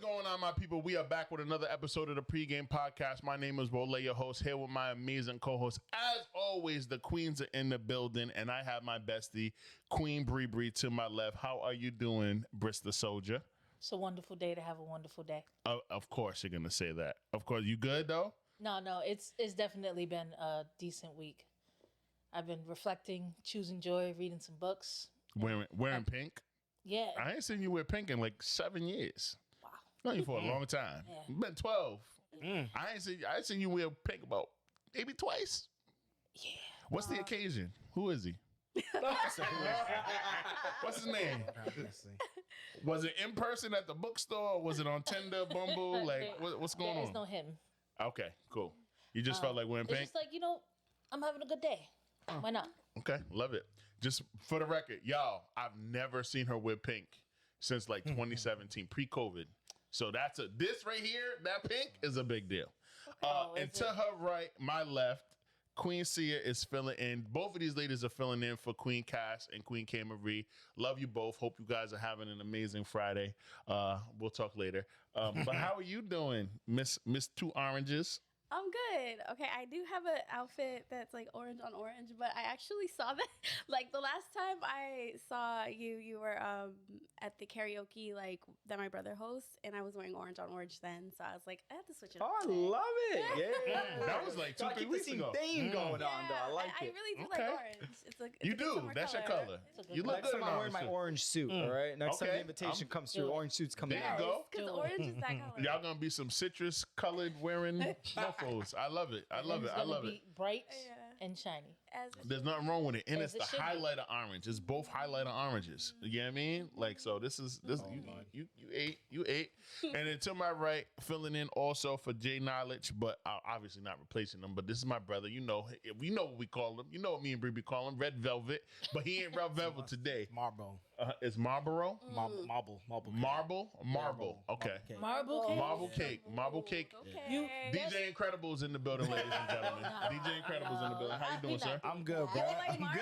going on, my people? We are back with another episode of the Pregame Podcast. My name is Role, your host, here with my amazing co-host. As always, the queens are in the building, and I have my bestie, Queen Bree to my left. How are you doing, Bristol Soldier? It's a wonderful day to have a wonderful day. Of course you're going to say that. Of course. You good, though? No, it's definitely been a decent week. I've been reflecting, choosing joy, reading some books. Wearing pink? Yeah. I ain't seen you wear pink in like 7 years. Wow. Known you for a long time. Yeah. It's been 12. I ain't seen you wear pink about maybe twice. Yeah. What's the occasion? Who is he? What's his name? Was it in person at the bookstore? Or was it on Tinder, Bumble? Like, what's going There is on? no him. Okay, cool. You just felt like wearing It's pink? just like, I'm having a good day. Why not? Okay, love it. Just for the record, y'all, I've never seen her wear pink since like 2017, pre-COVID. So this right here, that pink is a big deal. And to her right, my left, Queen Sia is filling in. Both of these ladies are filling in for Queen Cass and Queen K. Marie. Love you both. Hope you guys are having an amazing Friday. We'll talk later. But how are you doing, Miss Two Oranges? I'm good. Okay, I do have an outfit that's like orange on orange, but I actually saw that like the last time I saw you were at the karaoke like that my brother hosts, and I was wearing orange on orange then, so I was like, I have to switch it up. Oh, I love it. Yeah. That was like 2-3 weeks ago. Theme going on, though. I like I it. really do Okay. like orange. It's like You do. That's your color. You look Next good in time I'm wearing my suit. orange suit, all right? Next time Okay. the invitation comes through, orange suit's coming There you out. go. Because orange is that color. Y'all gonna be some citrus colored wearing mofos. I love it. I love it. It's I gonna love be it. bright Yeah. and shiny. As it There's nothing wrong with it. And it's As it the should be. highlighter orange. It's both highlighter oranges. You know what I mean? Like, so this you ate. And then to my right, filling in also for Jay Knowledge, but obviously not replacing him. But this is my brother. You know what we call him. You know what me and Bree call him, Red Velvet. But he ain't Red Velvet today. Marble. It's Marlboro? Marble. Marble. Okay. Okay. Marble cake. Marble cake. okay. DJ Incredible's in the building, ladies and gentlemen. DJ Incredible's in the building. How you doing, sir? I'm good, bro. You like marble?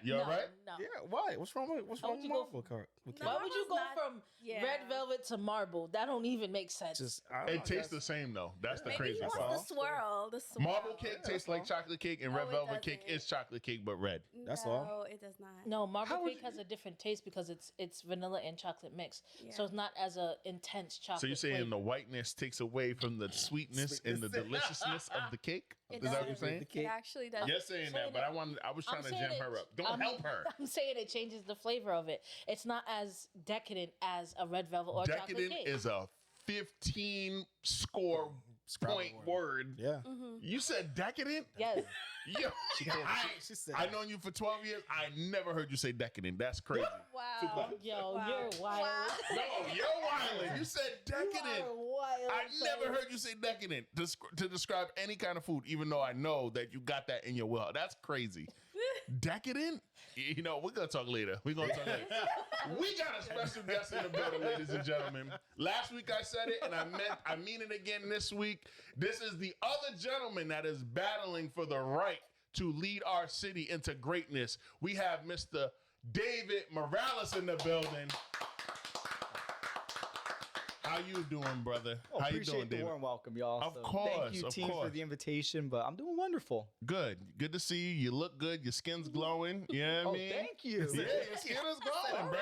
You all right? No. Yeah, why? What's wrong with would you go marble? Why would you go Marble's from yeah. red velvet to marble? That don't even make sense. It tastes the same though. That's the Maybe crazy he wants part. the swirl. The swirl. Marble cake tastes like chocolate cake, and red it velvet cake doesn't. is chocolate cake but red. That's no, all. it does not. No, marble cake has a different taste because it's vanilla and chocolate mix. So it's not as a intense chocolate. So you're saying flavor. the whiteness takes away from the sweetness and the deliciousness of the cake? It Is that what you're does. saying? It actually does. You're saying that, but I was trying to saying jam her it- up. Don't help her. I'm saying it changes the flavor of it. It's not as decadent as a red velvet or chocolate Decadent cake. is a 15 score point word. Yeah. You said decadent? Yes. Yo, She said I known you for 12 years. I never heard you say decadent. That's crazy. Wow. Yo, Wow. you're wild. No, you're wildin'. You said decadent. Wild. I never heard you say decadent to describe any kind of food, even though I know that you got that in your will. That's crazy. Decadent? We're going to talk later. We got a special guest in the building, ladies and gentlemen. Last week I said it, and I mean it again this week. This is the other gentleman that is battling for the right to lead our city into greatness. We have Mr. David Morales in the building. How you doing, brother? How you Appreciate doing, the David? warm welcome, y'all. Of So course, thank you, of team, course. for the invitation, but I'm doing wonderful. Good to see you. You look good. Your skin's glowing. You know what I mean? Thank you. Yeah, your skin is glowing, bro. all right,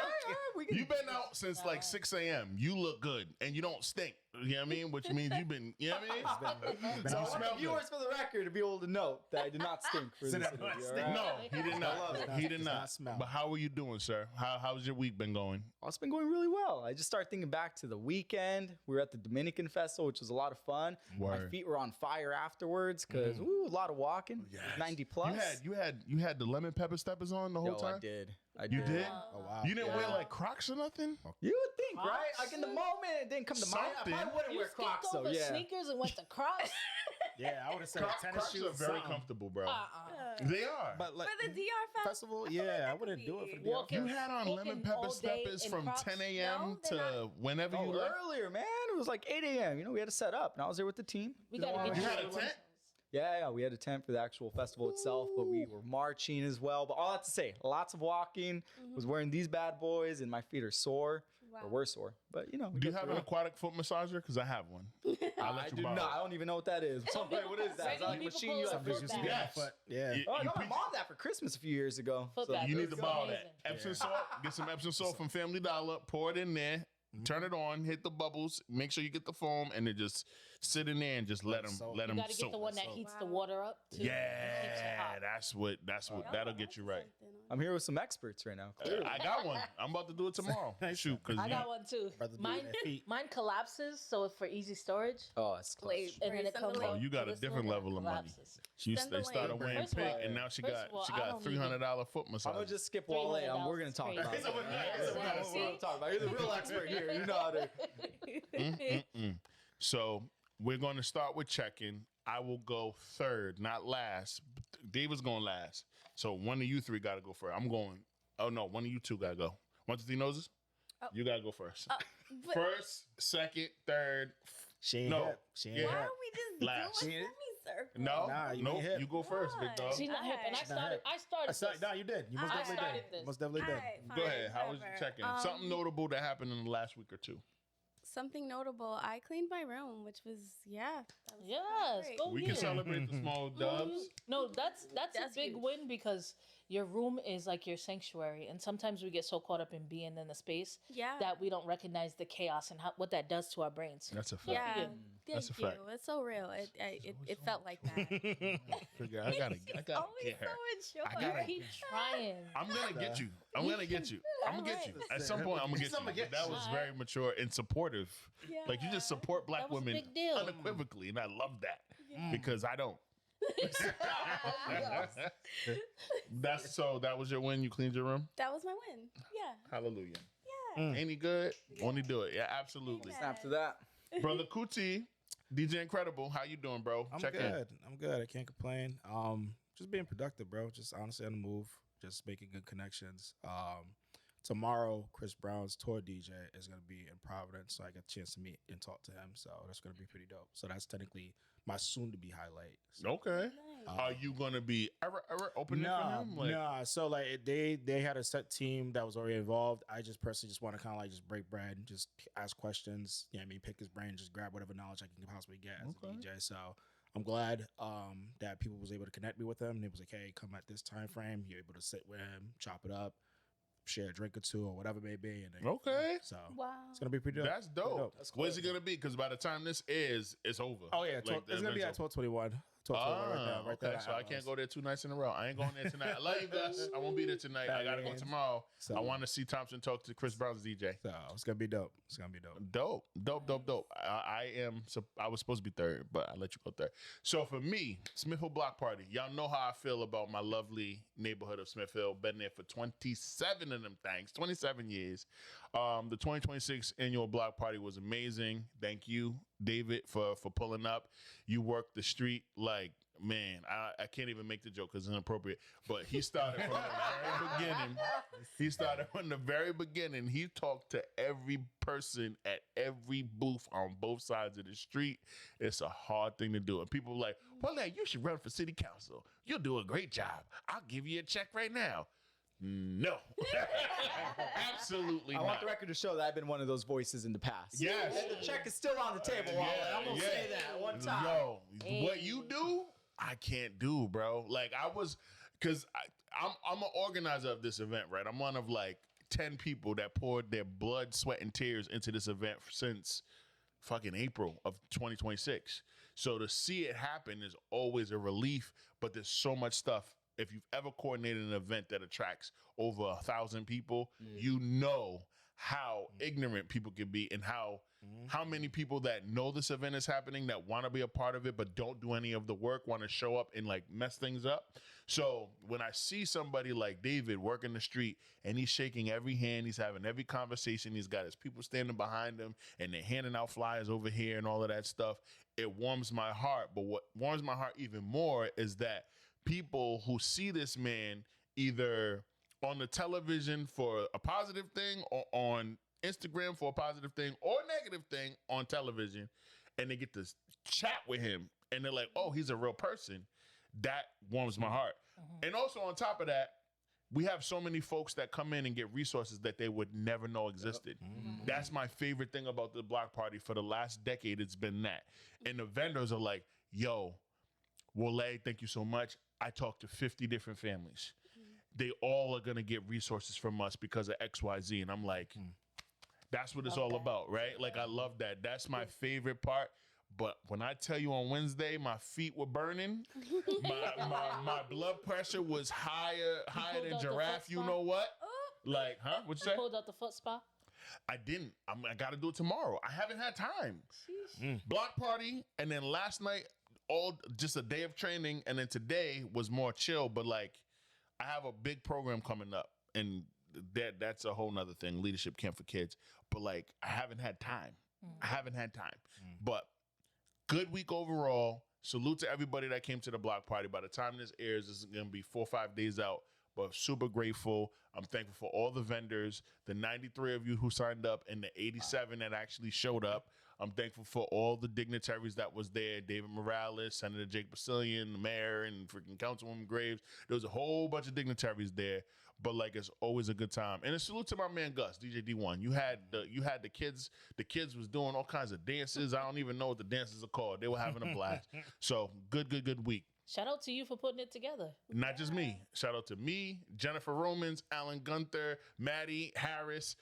we can- You've been out since like 6 a.m. You look good, and you don't stink. You know what I mean? Which means you've been, you know what I mean? So You smell viewers, for the record, to be able to note that I did not stink for this interview. All right? No, he did not. He did Does not. not smell. But how are you doing, sir? How's your week been going? Oh, it's been going really well. I just started thinking back to the weekend. We were at the Dominican Festival, which was a lot of fun. My Word. feet were on fire afterwards because a lot of walking. Yes. 90 plus. You had the lemon pepper steppers on the whole Yo, time? I did. You did? Oh, wow. You didn't wear like Crocs or nothing? You would think, right? Crocs? Like in the moment, it didn't come to mind. I Something. probably wouldn't You wear skipped Crocs, though. over Yeah. sneakers and went to Crocs. Yeah, I would have said tennis Crocs shoes. are very something. comfortable, bro. They are. But like, For the DR festival, I feel yeah, I that wouldn't could do it be- for the Walking- You had on lemon Walking pepper all day steppers in from Crocs? 10 a.m. No, they're to whenever you Oh, left. earlier, man. It was like 8 a.m. You know, we had to set up, and I was there with the team. We gotta get You you had a tent? Yeah, we had a tent for the actual festival itself, but we were marching as well. But all that to say, lots of walking. Was wearing these bad boys, and my feet are sore. or we're sore. But, you know. we Do you get have through an it. aquatic foot massager? Because I have one. I'll let I you do borrow not. it. I don't even know what that is. Somebody, what is that? Is Regular that a people machine call you it have? foot Somebody's used to bath. be on Yes. my foot. Yeah. You- Oh, I you got my pick- mom that for Christmas a few years ago. Foot So bath. You need It's to borrow amazing. that Epsom salt. Get some Epsom salt from Family Dollar. Pour it in there. Turn it on. Hit the bubbles. Make sure you get the foam, and then just sit in there and just let them soak. let You them got to get the one that So- heats the water up too. It keeps it Yeah, hot. that's what that'll get you right. I'm here with some experts right now. Clearly. I got one. I'm about to do it tomorrow. Shoot, because I got one too. Brothers be Mine, on their feet. mine collapses, so for easy storage. Oh, it's close. Wait, And then it send the comes link. out. you got to a this different one, level of money. collapses. They Send the started link. wearing First of pink, all- and now she first got of all, she I got don't $300 foot I'm massage. gonna just skip Wale. We're gonna talk about Crazy. it. We're gonna talk about it. You're the real expert here. You know how to. So we're going to start with check-in. I will go third, not last. David's going last. So one of you three got to go first. I'm going. Oh no, one of you two got to go. 1, 2, 3 noses. Oh. You got to go first. But First, second, third. She ain't No. hip. She ain't Yeah. why hip. are we just Last. doing She a ain't- semicircle? No, Nah, you nope. ain't hip. You go first, big dog. She's not hip, and I She's not started. hip. I started. this. No, you did. You most I definitely started did. this. Most definitely did. Alright, Go fine, ahead. How was your whatever. check-in? Something notable that happened in the last week or two. Something notable. I cleaned my room, which was that was Yes, great. go We yeah. can celebrate the small dubs. No, that's That's a big huge. win because your room is like your sanctuary, and sometimes we get so caught up in being in the space Yeah. that we don't recognize the chaos and what that does to our brains. That's a fact. yeah. you. That's a Thank fact. you. It's so real. It felt like that. Figure I gotta Always get her. so You gotta- keep trying. I'm gonna get you. I'm gonna get you. I'm gonna get you. At some point, I'm gonna get you. But that was very mature and supportive. Like you just support black That was a women big deal. unequivocally, and I love that because I don't. That's so. That was your win. You cleaned your room. That was my win. Yeah. Hallelujah. Yeah. Ain't he good? Won't he do it? Yeah, absolutely. After that. Brother Kuti, DJ Incredible, how you doing, bro? I'm Check good. in. I'm good. I can't complain. Just being productive, bro. Just honestly on the move. Just making good connections. Tomorrow, Chris Brown's tour DJ is gonna be in Providence, so I get a chance to meet and talk to him. So that's gonna be pretty dope. So that's technically my soon-to-be highlight. So, Okay. Nice. Are you gonna be ever opening for him? Like, Nah. So like they had a set team that was already involved. I just personally just want to kind of like just break bread, and just ask questions. Yeah, I mean, pick his brain, just grab whatever knowledge I can possibly get as Okay. a DJ. So I'm glad that people was able to connect me with him. And it was like, hey, come at this time frame. You're able to sit with him, chop it up, share a drink or two or whatever it may be. And then, Okay. So Wow. it's gonna be pretty dope. That's Pretty dope. That's Where's it cool. gonna be? Because by the time this is, it's over. Oh yeah, Like, the it's gonna be at event's over. 12:21. 12:21 right there. Okay, so I can't go there 2 nights in a row. I ain't going there tonight. I love you guys. I won't be there tonight. I gotta go tomorrow. So- I want to see Thompson talk to Chris Brown's DJ. So it's gonna be dope. It's gonna be dope. Dope. I was supposed to be third, but I let you go third. So for me, Smith Hill Block Party. Y'all know how I feel about my lovely neighborhood of Smith Hill. Been there for 27 of them things, 27 years. The 2026 annual block party was amazing. Thank you, David, for pulling up. You worked the street like, man, I can't even make the joke because it's inappropriate. But he started from the very beginning. He started from the very beginning. He talked to every person at every booth on both sides of the street. It's a hard thing to do. And people were like, well, you should run for city council. You'll do a great job. I'll give you a check right now. No. Absolutely I not. want the record to show that I've been one of those voices in the past. Yes. And the check is still on the table. Wale. I'm gonna say that one time. Yo, what you do, I can't do, bro. Like because I'm an organizer of this event, right? I'm one of like 10 people that poured their blood, sweat, and tears into this event since fucking April of 2026. So to see it happen is always a relief, but there's so much stuff. If you've ever coordinated an event that attracts over 1,000 people, you know how ignorant people can be and how many people that know this event is happening that want to be a part of it but don't do any of the work, want to show up and like mess things up. So when I see somebody like David working the street and he's shaking every hand, he's having every conversation, he's got his people standing behind him and they're handing out flyers over here and all of that stuff, it warms my heart. But what warms my heart even more is that people who see this man either on the television for a positive thing or on Instagram for a positive thing or negative thing on television, and they get to chat with him and they're like, oh, he's a real person. That warms my heart. And also on top of that, we have so many folks that come in and get resources that they would never know existed. That's my favorite thing about the block party. For the last decade, it's been that. And the vendors are like, yo, Wale, thank you so much. I talked to 50 different families. They all are going to get resources from us because of XYZ. And I'm like, that's what it's all about, right? Like, I love that. That's my favorite part. But when I tell you on Wednesday, my feet were burning, my blood pressure was higher than giraffe. You know what? Like, huh? What'd you say? Pulled out the foot spa. I didn't. I got to do it tomorrow. I haven't had time. Block party, and then last night, just a day of training, and then today was more chill. But like, I have a big program coming up, and that's a whole nother thing. Leadership camp for kids. But like, I haven't had time. But good week overall. Salute to everybody that came to the block party. By the time this airs, this is going to be 4 or 5 days out. But super grateful. I'm thankful for all the vendors, the 93 of you who signed up, and the 87 that actually showed up. I'm thankful for all the dignitaries that was there. David Morales, Senator Jake Basilian, the mayor, and freaking Councilwoman Graves. There was a whole bunch of dignitaries there. But like, it's always a good time. And a salute to my man Gus, DJ D1. You had the kids. The kids was doing all kinds of dances. I don't even know what the dances are called. They were having a blast. So good week. Shout out to you for putting it together. Not just me. Shout out to me, Jennifer Romans, Alan Gunther, Maddie Harris,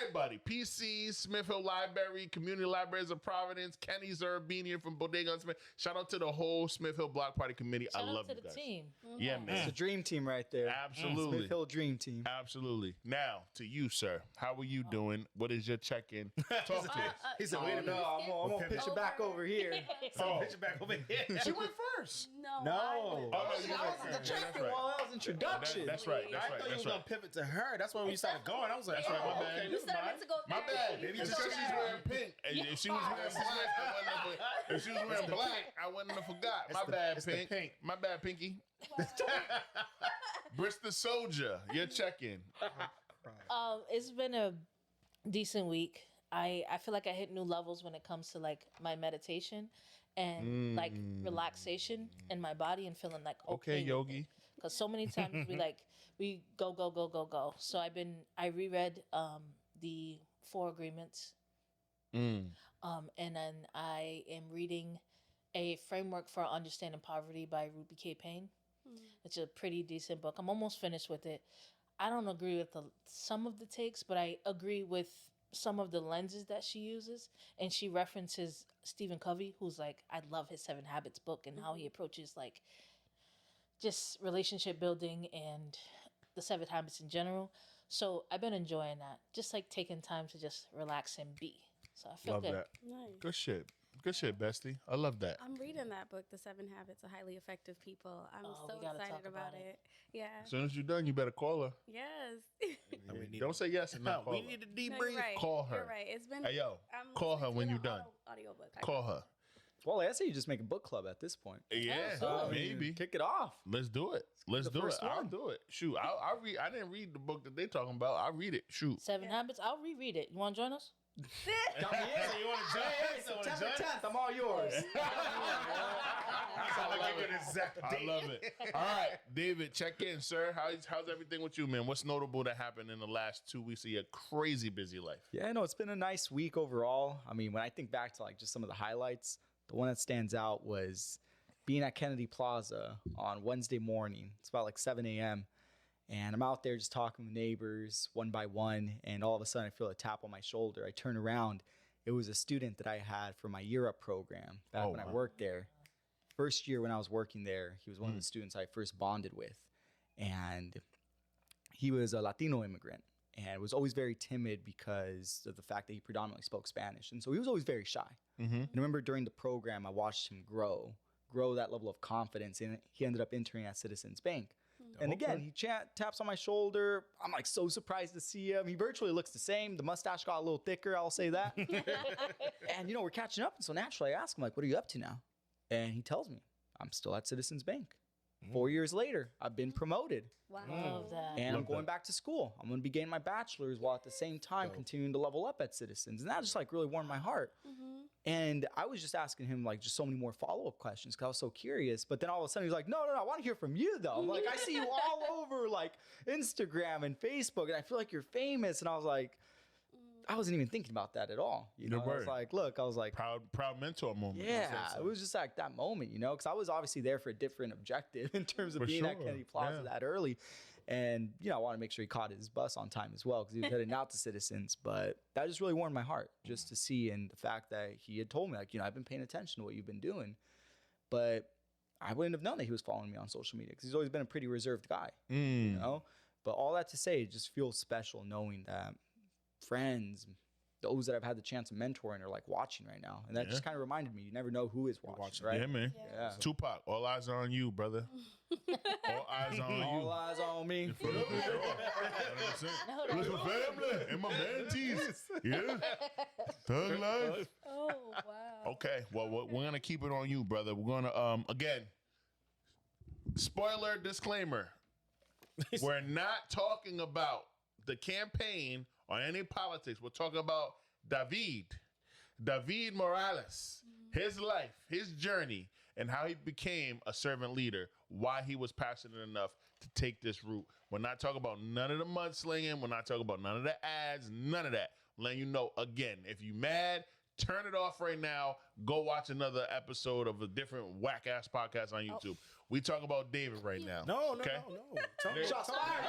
everybody. PC, Smith Hill Library, Community Libraries of Providence, Kenny Zerbinian from Bodega on Smith. Shout out to the whole Smith Hill Block Party committee. Shout I love out to you the guys. team. Yeah, man. It's a dream team right there. Absolutely. Smith Hill Dream Team. Absolutely. Now, to you, sir. How are you doing? What is your check-in? Talk to us. He said, wait a minute. No, I'm going to pitch it back over here. Oh, Pitch it back over here. she went first. No. Oh, no, you I went was first. the Yeah, champion while that was introduction. That's right. That's I right. thought you That's was going right. to pivot to her. That's why we started going. I was like, That's right. My bad. okay, You never said I mind. meant to go My there. bad. Maybe It's just because she's go wearing pink. If she was wearing black, I wouldn't have. If she was wearing black, I wouldn't have forgot. My bad, it's the Pink. pink. My bad, Pinky. Bristol Soldier, your check-in. It's been a decent week. I feel like I hit new levels when it comes to like my meditation and like relaxation in my body and feeling like Okay, Yogi. Because so many times we go. So I reread the 4 agreements. And then I am reading a framework for understanding poverty by Ruby K. Payne. It's a pretty decent book. I'm almost finished with it. I don't agree with some of the takes, but I agree with some of the lenses that she uses. And she references Stephen Covey, who's like, I love his 7 Habits book and how he approaches like just relationship building and the 7 Habits in general. So I've been enjoying that. Just like taking time to just relax and be. So I feel Love good. that. Nice. Good shit. Good shit, bestie. I love that. I'm reading that book, The 7 Habits of Highly Effective People. I'm Oh, so we gotta excited talk about about it. Yeah. As soon as you're done, you better call her. Yes. Don't say yes and not call We her. need a No, debrief. you're right. Call her. You're right. It's been. Hey, yo, I'm call her listening to when it you're on done. Audiobook. Call her. Well, I say you just make a book club at this point. Yeah, Absolutely. maybe. Kick it off. Let's do it. Let's the do it. first I'll one. do it. Shoot, I'll read. I didn't read the book that they talking about. I'll read it. Shoot. 7 Habits. I'll reread it. You want to join us? So you want to join? September 10th, I'm all yours. I love it. All right, David, check in, sir. How's everything with you, man? What's notable that happened in the last 2 weeks of your crazy busy life? Yeah, no, it's been a nice week overall. I mean, when I think back to like just some of the highlights, the one that stands out was being at Kennedy Plaza on Wednesday morning. It's about like 7 a.m. And I'm out there just talking with neighbors one by one. And all of a sudden I feel a tap on my shoulder. I turn around. It was a student that I had for my Year Up program back when I worked there. First year when I was working there, he was one of the students I first bonded with. And he was a Latino immigrant and was always very timid because of the fact that he predominantly spoke Spanish. And so he was always very shy. And I remember during the program, I watched him grow that level of confidence. And he ended up interning at Citizens Bank. And again, he taps on my shoulder. I'm like so surprised to see him. He virtually looks the same. The mustache got a little thicker, I'll say that. And, we're catching up. And so naturally I ask him, like, what are you up to now? And he tells me, I'm still at Citizens Bank. 4 years later, I've been promoted. Wow. Love that. And I'm going back to school. I'm going to be getting my bachelor's while at the same time continuing to level up at Citizens. And that just like really warmed my heart. And I was just asking him like just so many more follow-up questions because I was so curious. But then all of a sudden he's like, no, I want to hear from you though. I'm like, I see you all over like Instagram and Facebook, and I feel like you're famous. And I was like, I wasn't even thinking about that at all. You know, I was like, look, I was like, proud mentor moment. yeah, it was just like that moment, you know, because I was obviously there for a different objective in terms of being at Kennedy Plaza that early. And, you know, I want to make sure he caught his bus on time as well because he was heading out to Citizens. But that just really warmed my heart just to see, and the fact that he had told me, like, you know, I've been paying attention to what you've been doing. But I wouldn't have known that he was following me on social media because he's always been a pretty reserved guy, you know. But all that to say, it just feels special knowing that friends, those that I've had the chance of mentoring are like watching right now. And that just kind of reminded me, you never know who is watching, right? Yeah, man. Yeah. Tupac, all eyes are on you, brother. All eyes on you. All eyes on me. For sure. 100%. With my family and my mentees. Yeah. Thug life. Oh, wow. Okay. Well, we're going to keep it on you, brother. We're going to, again, spoiler disclaimer. We're not talking about the campaign or any politics. We're talking about David Morales, his life, his journey, and how he became a servant leader, why he was passionate enough to take this route. We're not talking about none of the mudslinging. We're not talking about none of the ads, none of that. I'm letting you know, again, if you mad, turn it off right now. Go watch another episode of a different whack-ass podcast on YouTube. We talk about David right now. No. Okay? Shots fired.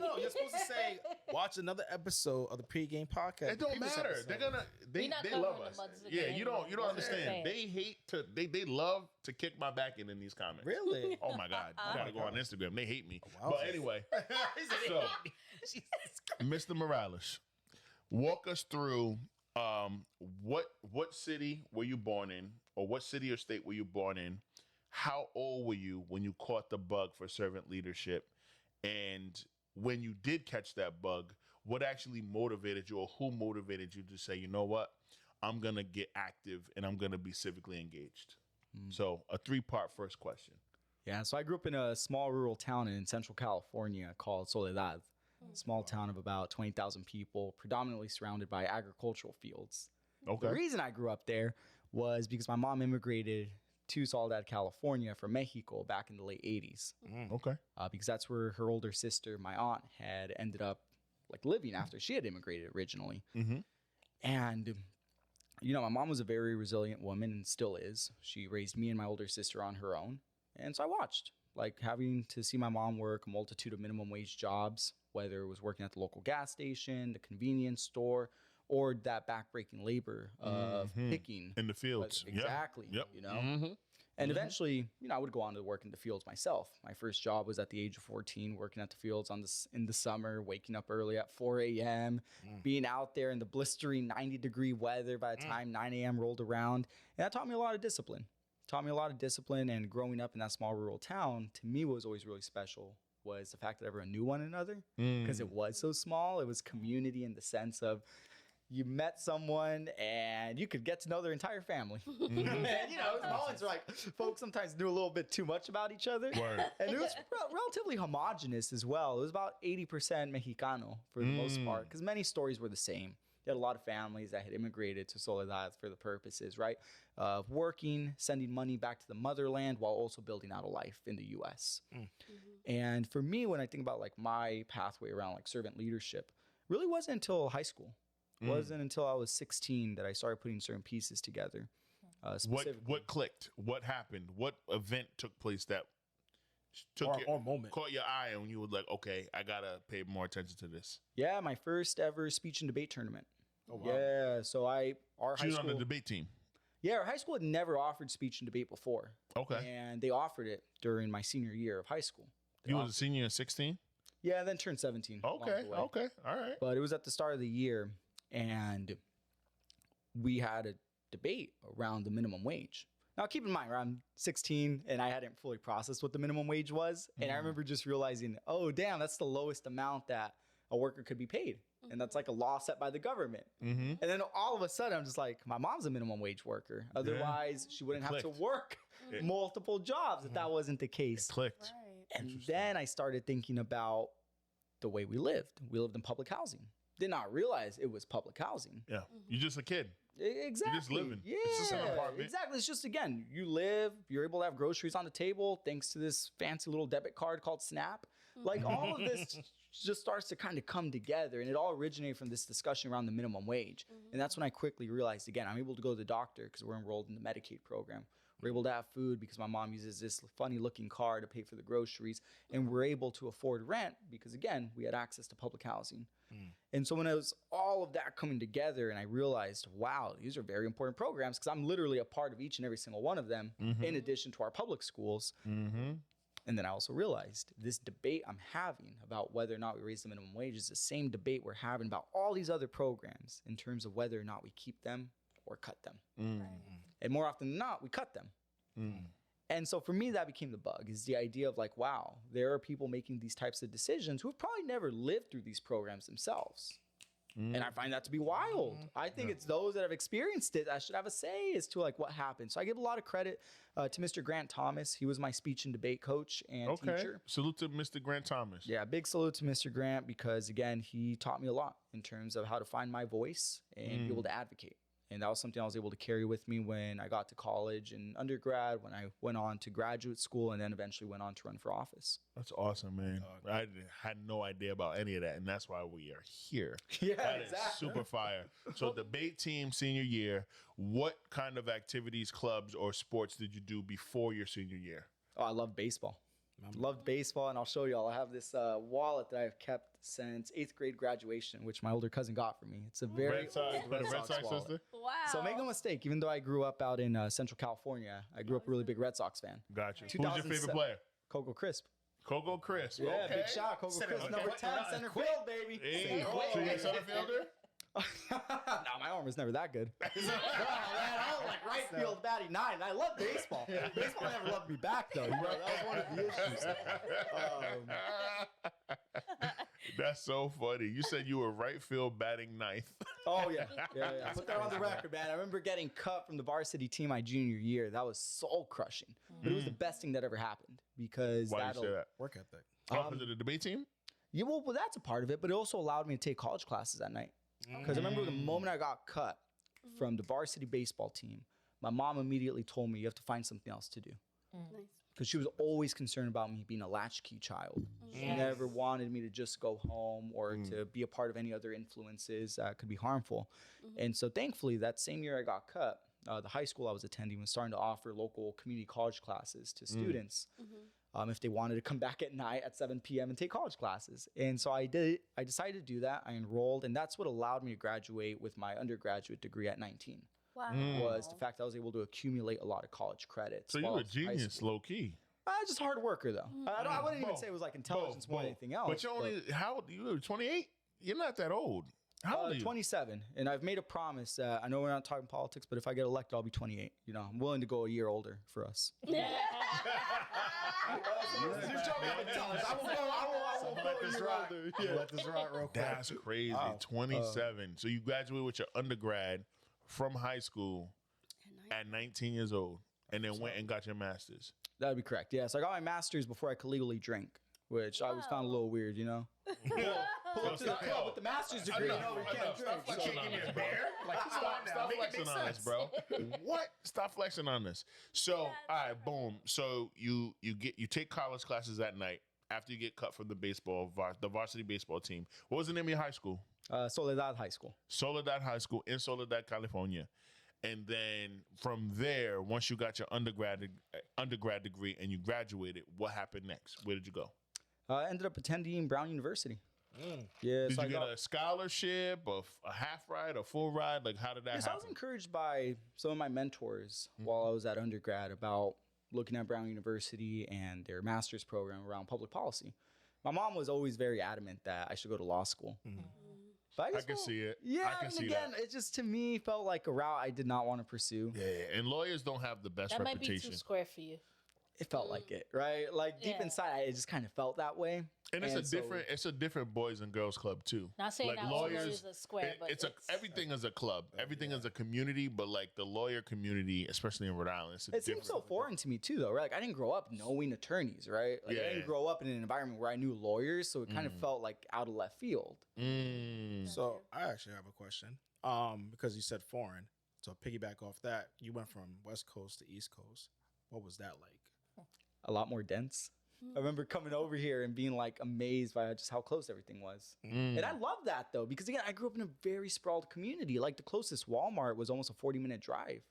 No. You're supposed to say, watch another episode of the Pregame podcast. It don't matter. They're gonna. They love us. Yeah, you don't understand. They hate to. They love to kick my back in these comments. Really? Oh my God! You gotta go on Instagram. They hate me. Wow. But anyway, so Mr. Morales, walk us through what city were you born in, or what city or state were you born in? How old were you when you caught the bug for servant leadership? And when you did catch that bug, what actually motivated you, or who motivated you to say, you know what, I'm going to get active and I'm going to be civically engaged? So a 3-part first question. Yeah, so I grew up in a small rural town in Central California called Soledad. Small town of about 20,000 people, predominantly surrounded by agricultural fields. Okay. The reason I grew up there was because my mom immigrated to Soledad, California from Mexico back in the late 80s. Okay. Because that's where her older sister, my aunt, had ended up like living after she had immigrated originally. And, you know, my mom was a very resilient woman and still is. She raised me and my older sister on her own. And so I watched, like, having to see my mom work a multitude of minimum wage jobs, whether it was working at the local gas station, the convenience store, or that backbreaking labor of picking in the fields. Exactly. Yep. You know, and eventually, you know, I would go on to work in the fields myself. My first job was at the age of 14, working at the fields in the summer, waking up early at 4 a.m., being out there in the blistering 90-degree weather by the time 9 a.m. rolled around. And that taught me a lot of discipline. And growing up in that small rural town, to me, what was always really special was the fact that everyone knew one another because it was so small. It was community in the sense of you met someone and you could get to know their entire family. And, you know, moments were like folks sometimes knew a little bit too much about each other. Word. And it was relatively homogenous as well. It was about 80% Mexicano for the most part because many stories were the same. You had a lot of families that had immigrated to Soledad for the purposes, right, of working, sending money back to the motherland while also building out a life in the U.S. And for me, when I think about like my pathway around like servant leadership, really wasn't until high school. It wasn't until I was 16 that I started putting certain pieces together. What clicked? What happened? What event took place that moment caught your eye and you were like, okay, I gotta pay more attention to this? Yeah, my first ever speech and debate tournament. Oh, wow. Yeah, so our high school on the debate team. Yeah, our high school had never offered speech and debate before. Okay. And they offered it during my senior year of high school. You was a senior at 16? Yeah, and then turned 17. Okay, all right. But it was at the start of the year, and we had a debate around the minimum wage. Now, keep in mind, I'm 16, and I hadn't fully processed what the minimum wage was. And I remember just realizing, oh, damn, that's the lowest amount that a worker could be paid. And that's like a law set by the government. And then all of a sudden, I'm just like, my mom's a minimum wage worker. Otherwise, she wouldn't have to work multiple jobs if that wasn't the case. It clicked. Right. And then I started thinking about the way we lived. We lived in public housing. did not realize it was public housing. Yeah. You're just a kid. Exactly. You're just living. Yeah. It's just an apartment. Exactly. It's just, again, you live, you're able to have groceries on the table thanks to this fancy little debit card called Snap. Like, all of this just starts to kind of come together, and it all originated from this discussion around the minimum wage. And that's when I quickly realized, again, I'm able to go to the doctor because we're enrolled in the Medicaid program. We're able to have food because my mom uses this funny looking card to pay for the groceries. And we're able to afford rent because, again, we had access to public housing. And so when it was all of that coming together and I realized, wow, these are very important programs because I'm literally a part of each and every single one of them in addition to our public schools. And then I also realized this debate I'm having about whether or not we raise the minimum wage is the same debate we're having about all these other programs in terms of whether or not we keep them or cut them. And more often than not, we cut them. And so for me, that became the bug, is the idea of like, wow, there are people making these types of decisions who have probably never lived through these programs themselves. And I find that to be wild. I think it's those that have experienced it that should have a say as to like what happened. So I give a lot of credit to Mr. Grant Thomas. He was my speech and debate coach and teacher. Salute to Mr. Grant Thomas. Yeah, big salute to Mr. Grant because, again, he taught me a lot in terms of how to find my voice and be able to advocate. And that was something I was able to carry with me when I got to college and undergrad, when I went on to graduate school, and then eventually went on to run for office. That's awesome, man. I had no idea about any of that, and that's why we are here. Yeah, That is exactly. super fire. So debate team senior year, what kind of activities, clubs, or sports did you do before your senior year? Oh, I love baseball. Loved baseball, and I'll show y'all. I have this wallet that I've kept since 8th grade graduation, which my older cousin got for me. It's a very Red Sox, old Red Sox wallet. sister? Wow. So make no mistake, even though I grew up out in Central California, I grew up a really big Red Sox fan. Got you. Who's your favorite 2007. player? Coco Crisp. Coco Crisp. Yeah, okay. big shot. Coco Crisp, Okay. number 10, center field, baby. Hey, Center so field. you're a center fielder? No, my arm was never that good. Oh, man, I was like right field batting 9. I love baseball. Baseball never loved me back, though. You know, that was one of the issues. That's so funny. You said you were right field batting 9th. Oh, yeah. Yeah. Put that on the record, man. I remember getting cut from the varsity team my junior year. That was soul crushing. But it was the best thing that ever happened because Why do you say that? Work ethic. Oh, was it the debate team? Yeah, well, that's a part of it, but it also allowed me to take college classes at night. Because I remember the moment I got cut from the varsity baseball team, my mom immediately told me you have to find something else to do. Nice. Because she was always concerned about me being a latchkey child. She never wanted me to just go home or to be a part of any other influences that could be harmful. And so thankfully, that same year I got cut, the high school I was attending was starting to offer local community college classes to students if they wanted to come back at night at 7 p.m. and take college classes. And so I did. I decided to do that. I enrolled, and that's what allowed me to graduate with my undergraduate degree at 19. Wow. Was the fact that I was able to accumulate a lot of college credits. So you while were I a was in high genius, school. low key. Just a hard worker, though. I wouldn't even Bo, say it was like intelligence more than anything else. But you only, how old, you were 28? You're not that old. How old are you? 27, and I've made a promise. I know we're not talking politics, but if I get elected, I'll be 28. You know, I'm willing to go a year older for us. Let this ride real quick. That's crazy. Wow. 27. So you graduated with your undergrad from high school at 19 years old and then went and got your master's. That would be correct. Yeah, so I got my master's before I could legally drink, which I was found a little weird, you know? Pull up to the club with the master's degree, you know, we can't drink. Stop flexing on us, bro. Stop flexing on us, bro. What? Stop flexing on us. So, all right, boom. So you take college classes at night after you get cut from the the varsity baseball team. What was the name of your high school? Soledad High School. Soledad High School in Soledad, California. And then from there, once you got your undergrad degree and you graduated, what happened next? Where did you go? I ended up attending Brown University. Yeah, Did so you get a scholarship, a half ride, a full ride? Like, how did that Yes, I was happen? encouraged by some of my mentors while I was at undergrad about looking at Brown University and their master's program around public policy. My mom was always very adamant that I should go to law school. But I can see it. Yeah, I can and see again, that. it just to me felt like a route I did not want to pursue. Yeah, and lawyers don't have the best That might be reputation. too square for you. it felt like it, right? Like deep Yeah. inside, it just kind of felt that way. And it's a different boys and girls club too. Not saying Like that all lawyers are square, but everything is a club. Everything is a community, but like the lawyer community, especially in Rhode Island, it seems so foreign to me too, though, right? Like I didn't grow up knowing attorneys, right? Like I didn't grow up in an environment where I knew lawyers, so it kind of felt like out of left field. So I actually have a question. Because you said foreign, so piggyback off that, you went from West Coast to East Coast. What was that like? A lot more dense. I remember coming over here and being like amazed by just how close everything was. And I love that though, because again, I grew up in a very sprawled community. Like the closest Walmart was almost a 40-minute drive.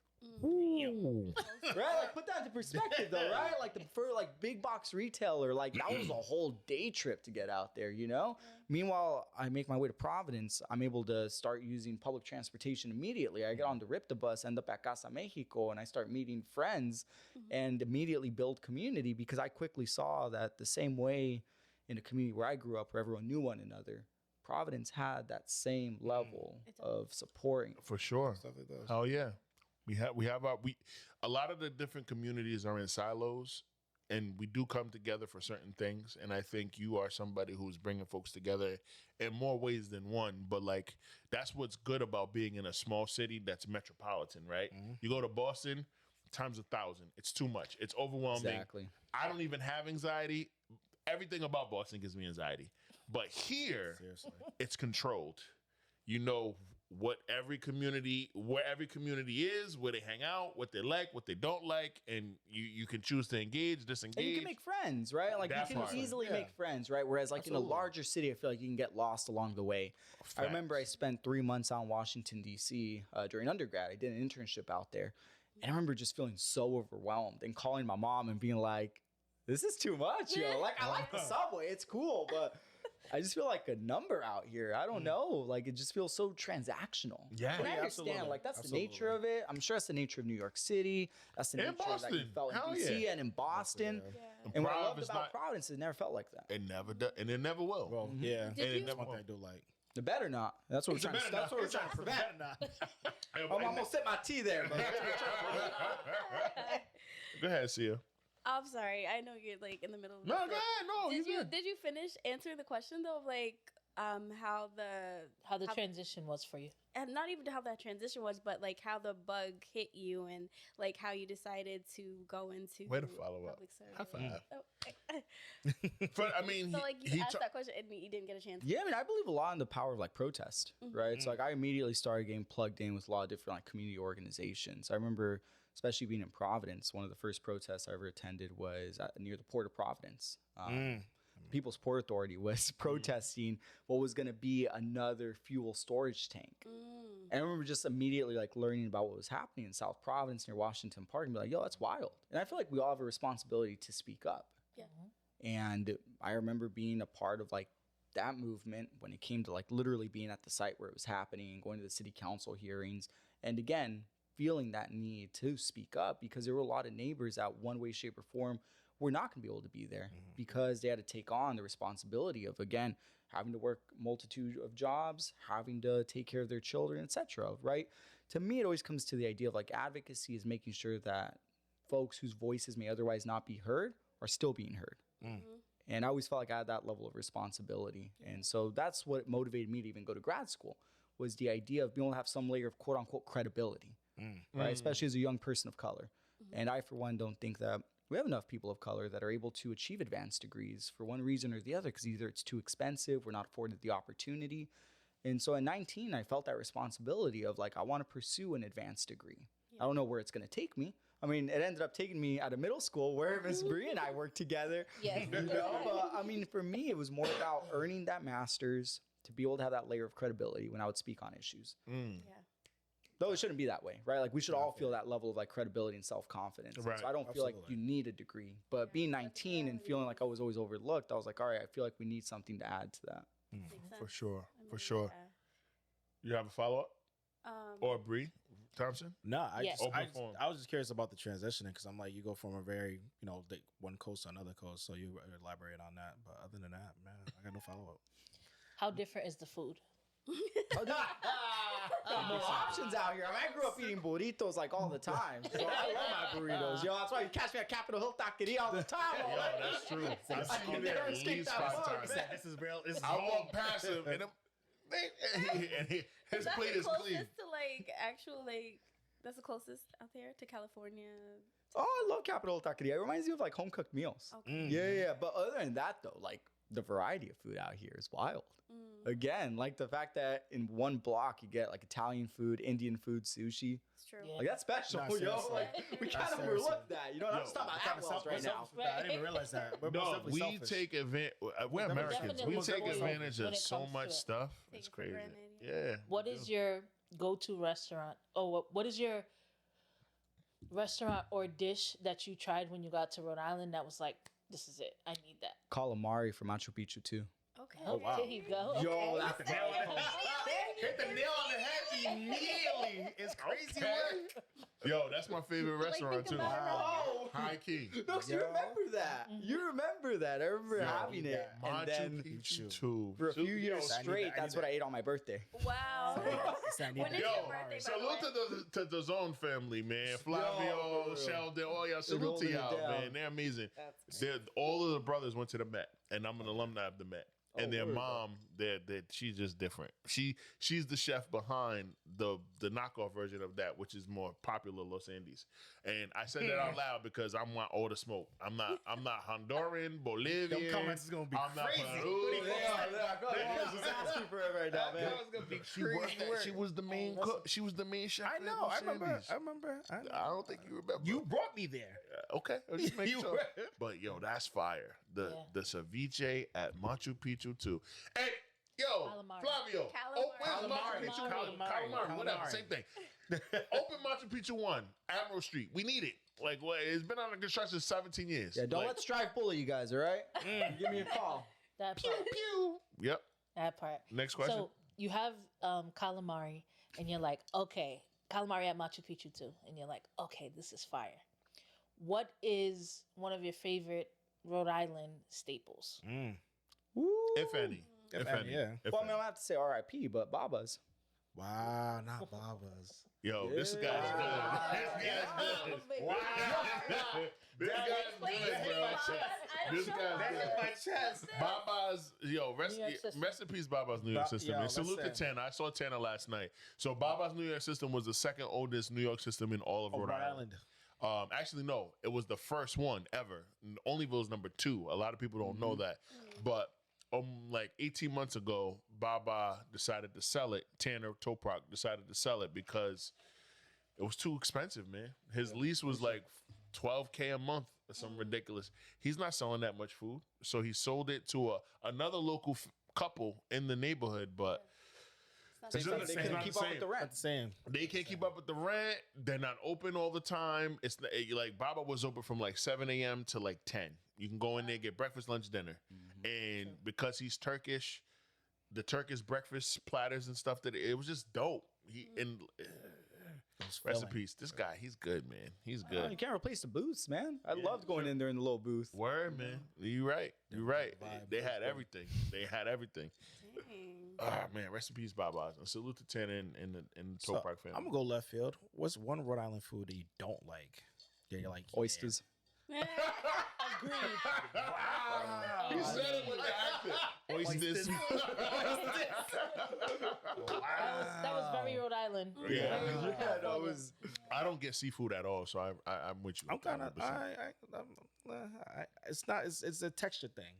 Ooh. Right? Like put that into perspective though, right? Like for like big box retailer, like that was a whole day trip to get out there, you know? Meanwhile, I make my way to Providence. I'm able to start using public transportation immediately. I get on the RIPTA bus, end up at Casa Mexico, and I start meeting friends and immediately build community because I quickly saw that the same way in a community where I grew up, where everyone knew one another, Providence had that same level of supporting. For sure. Stuff like that. Oh yeah. A lot of the different communities are in silos, and we do come together for certain things. And I think you are somebody who's bringing folks together in more ways than one. But like, that's what's good about being in a small city that's metropolitan, right? You go to Boston, times 1,000. It's too much. It's overwhelming. Exactly. I don't even have anxiety. Everything about Boston gives me anxiety. But here, Seriously. it's controlled. You know where every community is, where they hang out, what they like, what they don't like, and you can choose to engage, disengage. And you can make friends, right? Like That you can part. easily make friends, right? Whereas like in a larger city, I feel like you can get lost along the way. I remember I spent 3 months out in Washington, D.C. During undergrad. I did an internship out there. And I remember just feeling so overwhelmed and calling my mom and being like, this is too much, yo. Like, I like the subway. It's cool, but I just feel like a number out here. I don't know. Like, it just feels so transactional. Yeah. And I Yeah, understand. absolutely. Like, that's the nature of it. I'm sure that's the nature of New York City. That's the And nature that you Boston. felt Hell in D.C. yeah. and in Boston. Yeah. And what I Prov loved is about not- Providence, it never felt like that. It never does, and it never will. Well, yeah. Did you- That's one thing I do like. It better not. That's what we're trying to. That's what we're trying to prevent. I'm almost sip my tea there, but that's what we're trying to prevent. Go ahead, Sia. I'm sorry. I know you're like in the middle of No, this, go but ahead. No, Did you finish answering the question though of like how how the transition was for you. and not even how that transition was, but like how the bug hit you and like how you decided to go into Way to follow up. public service. High five. Oh, But I mean, so like you he asked ta- that question and you didn't get a chance. Yeah, I mean, I believe a lot in the power of like protest, right? So like I immediately started getting plugged in with a lot of different like community organizations. I remember, especially being in Providence, one of the first protests I ever attended was near the Port of Providence. People's Port Authority was protesting what was going to be another fuel storage tank. And I remember just immediately like learning about what was happening in South Providence near Washington Park and be like, yo, that's wild. And I feel like we all have a responsibility to speak up. Yeah. And I remember being a part of like that movement when it came to like literally being at the site where it was happening and going to the city council hearings. And again, feeling that need to speak up because there were a lot of neighbors that one way, shape, or form were not going to be able to be there because they had to take on the responsibility of, again, having to work multitude of jobs, having to take care of their children, etc. Right? To me, it always comes to the idea of like advocacy is making sure that folks whose voices may otherwise not be heard are still being heard. And I always felt like I had that level of responsibility. And so that's what motivated me to even go to grad school was the idea of being able to have some layer of quote unquote credibility, right? Especially as a young person of color. And I, for one, don't think that we have enough people of color that are able to achieve advanced degrees for one reason or the other, because either it's too expensive, we're not afforded the opportunity. And so at 19, I felt that responsibility of like, I want to pursue an advanced degree. I don't know where it's going to take me. I mean, it ended up taking me out of middle school where Miss Bree and I worked together. Yes. You know? But I mean, for me, it was more about earning that master's to be able to have that layer of credibility when I would speak on issues. Yeah. Though it shouldn't be that way, right? Like we should all feel that level of like credibility and self-confidence. And Right. So I don't feel like you Absolutely. need a degree. But being 19 and feeling like I was always overlooked, I was like, all right, I feel like we need something to add to that. Makes for sense. sure, I for mean, sure. You have a follow up yeah. or Bree Thompson? No, Yes. I was just curious about the transitioning because I'm like, you go from a very, like one coast to another coast. So you elaborate on that. But other than that, man, I got no follow up. How different is the food? More options out here. I mean, I grew up eating burritos like all the time. So I love my burritos. Yo, that's why you catch me at Capitol Hill Taqueria all the time. Yo, that's true. I've seen him there at least 5 times. This is real. This is I walk past him and his Is that plate the is closest clean. to like actual like? That's the closest out there to California. Oh, I love Capitol Hill Taqueria. It reminds me of like home cooked meals. Okay. Yeah. But other than that, though, like the variety of food out here is wild. Again, like the fact that in one block you get like Italian food, Indian food, sushi. It's true. Yeah. Like that's special, Nah, yo. seriously. Like we kind of seriously. overlooked that. You know, I'm just talking about Atwell's right now. I didn't even realize that. We're No, definitely we selfish. take advantage. We're Definitely Americans. Definitely We take selfish advantage when of it so comes much to it. stuff. Take It's it for crazy. granted, Yeah. What we is do. your go-to restaurant? Oh, what is your restaurant or dish that you tried when you got to Rhode Island that was like, this is it. I need that. Calamari from Machu Picchu too. Okay. Oh, wow. There you go. Yo, Okay. that's the Hit the nail on the head immediately. It's crazy Okay. work. Yo, that's my favorite restaurant too. think about it right Oh, High key. no, you Yo. remember that. You remember that. I remember having it. And Machu then Picchu too. for a few years I need straight, that- I that's need what I ate on my birthday. Wow. When is Yo, your birthday, by the salute way? to the Zone family, man. Flavio, Yo. Sheldon, all y'all. Salute to holding it y'all, down. man. They're amazing. That's They're, all of the brothers went to the Met, and I'm an alumni of the Met. And their word, bro. mom, she's just different. She's the chef behind the knockoff version of that, which is more popular Los Andes. And I said that out loud because I want all the smoke. I'm not Honduran, Bolivian. Them comments is gonna be I'm not crazy. Peru. Just asking for it right now, man. Girl's gonna be She worked crazy that. work. She was the main cook. She was the main chef. I at know. Los I remember. Andes. I remember. I don't think you remember. You brought me there. Okay, I'll just make You sure. were- But yo, that's fire. Yeah. The ceviche at Machu Picchu too. And yo, Calamari. Flavio, Calamari. open Machu Picchu Calamari. one. Calamari, whatever, Calamari. same thing. Open Machu Picchu 1, Admiral Street. We need it. Like, what? It's been under construction 17 years. Yeah, don't like, let Strive bully you guys, all right? Give me a call. That part. Yep. That part. Next question. So you have calamari, and you're like, okay, calamari at Machu Picchu too, and you're like, okay, this is fire. What is one of your favorite Rhode Island staples? If any. If any, yeah. If Well, I mean, any. I have to say RIP, but Baba's. Wow, not Baba's. Yo, this guy's good. This guy's good. Wow. This guy's good, bro. This guy's good. my chest. Baba's, yo, New York system. rest in peace, Baba's New York system. yo, And salute to listen. Tana. I saw Tana last night. So Baba's New York system was the second oldest New York system in all of Rhode Island. Actually, no, it was the first one ever. Olneyville is number 2. A lot of people don't know that. But like 18 months ago, Baba decided to sell it. Tanner Toprak decided to sell it because it was too expensive, man. His lease was like $12K a month or something ridiculous. He's not selling that much food. So he sold it to another local couple in the neighborhood, but It's not It's the not same. the They same. couldn't keep up with the rent. Not the same. they can't keep up with the rent. They're not open all the time. It's like Baba was open from like 7 a.m. to like 10. You can go in there, get breakfast, lunch, dinner. And because he's Turkish, the Turkish breakfast platters and stuff, that it was just dope. Rest in peace. This guy, he's good, man. He's Oh, you good. can't replace the booths, man. I loved going in there in the little booth. Word, man. You right. You right. vibe. They had everything. They had everything. Dang. Ah, man. Rest in peace, Baba. And salute to Tanner and the So, Toprak family. I'm gonna go left field. What's one Rhode Island food that you don't like? Yeah, you're like Oysters. Agreed. He said it with the accent. Oysters. That was very Rhode Island. Yeah. Very Yeah, no, it California. was. I don't get seafood at all, so I'm with you. I'm kind of. 100%. It's not. It's a texture thing.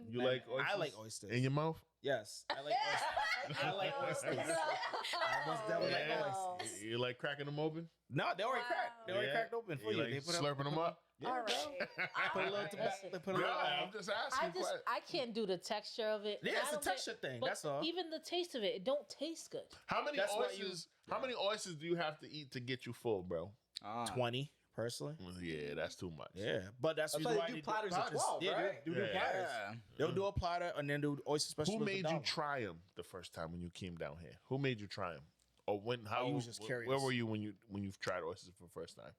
You like I oysters? like oysters. In your mouth? Yes, I like oysters. I like oysters. I most definitely like Yeah. oysters. You like cracking them open? No, they already cracked. They already Yeah. cracked open for You you. like They put slurping them up? Yeah, All bro. right. Put a little Listen. tobacco. They put a Yeah, little. I'm just asking. I can't do the texture of it. Yeah, And it's I a don't get- texture thing. but That's all. Even the taste of it don't taste good. How many That's why oysters? How many oysters do you have to eat to get you full, bro? 20 personally. Yeah, that's too much. Yeah, but that's That's usually why they do platters at 12, Yeah, right? they do Yeah. platters. Yeah. They'll do a platter and then do oyster special. Who made you try them the first time when you came down here? Who made you try them? Or when? How? you was just curious. Where were you when you've tried oysters for the first time?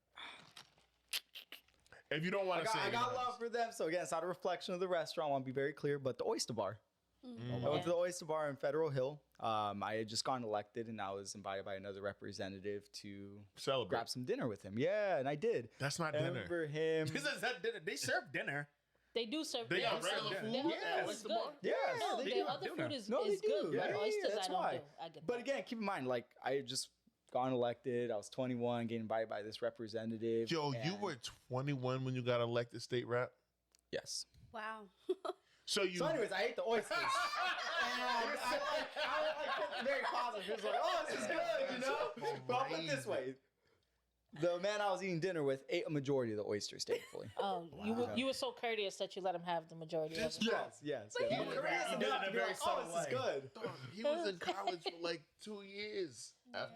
If you don't want to say, I got anything love else. for them. So again, it's not a reflection of the restaurant. I want to be very clear, but the Oyster Bar. I went to the Oyster Bar in Federal Hill, I had just gotten elected, and I was invited by another representative to Celebrate. grab some dinner with him. Yeah, and I did. That's not I dinner. remember him. This is that dinner. They serve dinner. They do serve. They got serve regular dinner. food? Their other Yes. food is good. Yeah, No, they their do. other food is, No, they is good, do. but Yeah, oysters that's I don't why. do. I get But that. again, keep in mind, like I had just gotten elected. I was 21, getting invited by this representative. Yo, you and- were 21 when you got elected state rep. Yes. Wow. So you. So, anyways, I ate the oysters. And I very positive. It was like, oh, this is good, you know? But I'll put it this way. The man I was eating dinner with ate a majority of the oysters, thankfully. Oh, you were so courteous that you let him have the majority of it. Yes. But Yeah. you But did courteous it in enough a to be very like, oh, subtle this is way. good. Dog, he was in college for like 2 years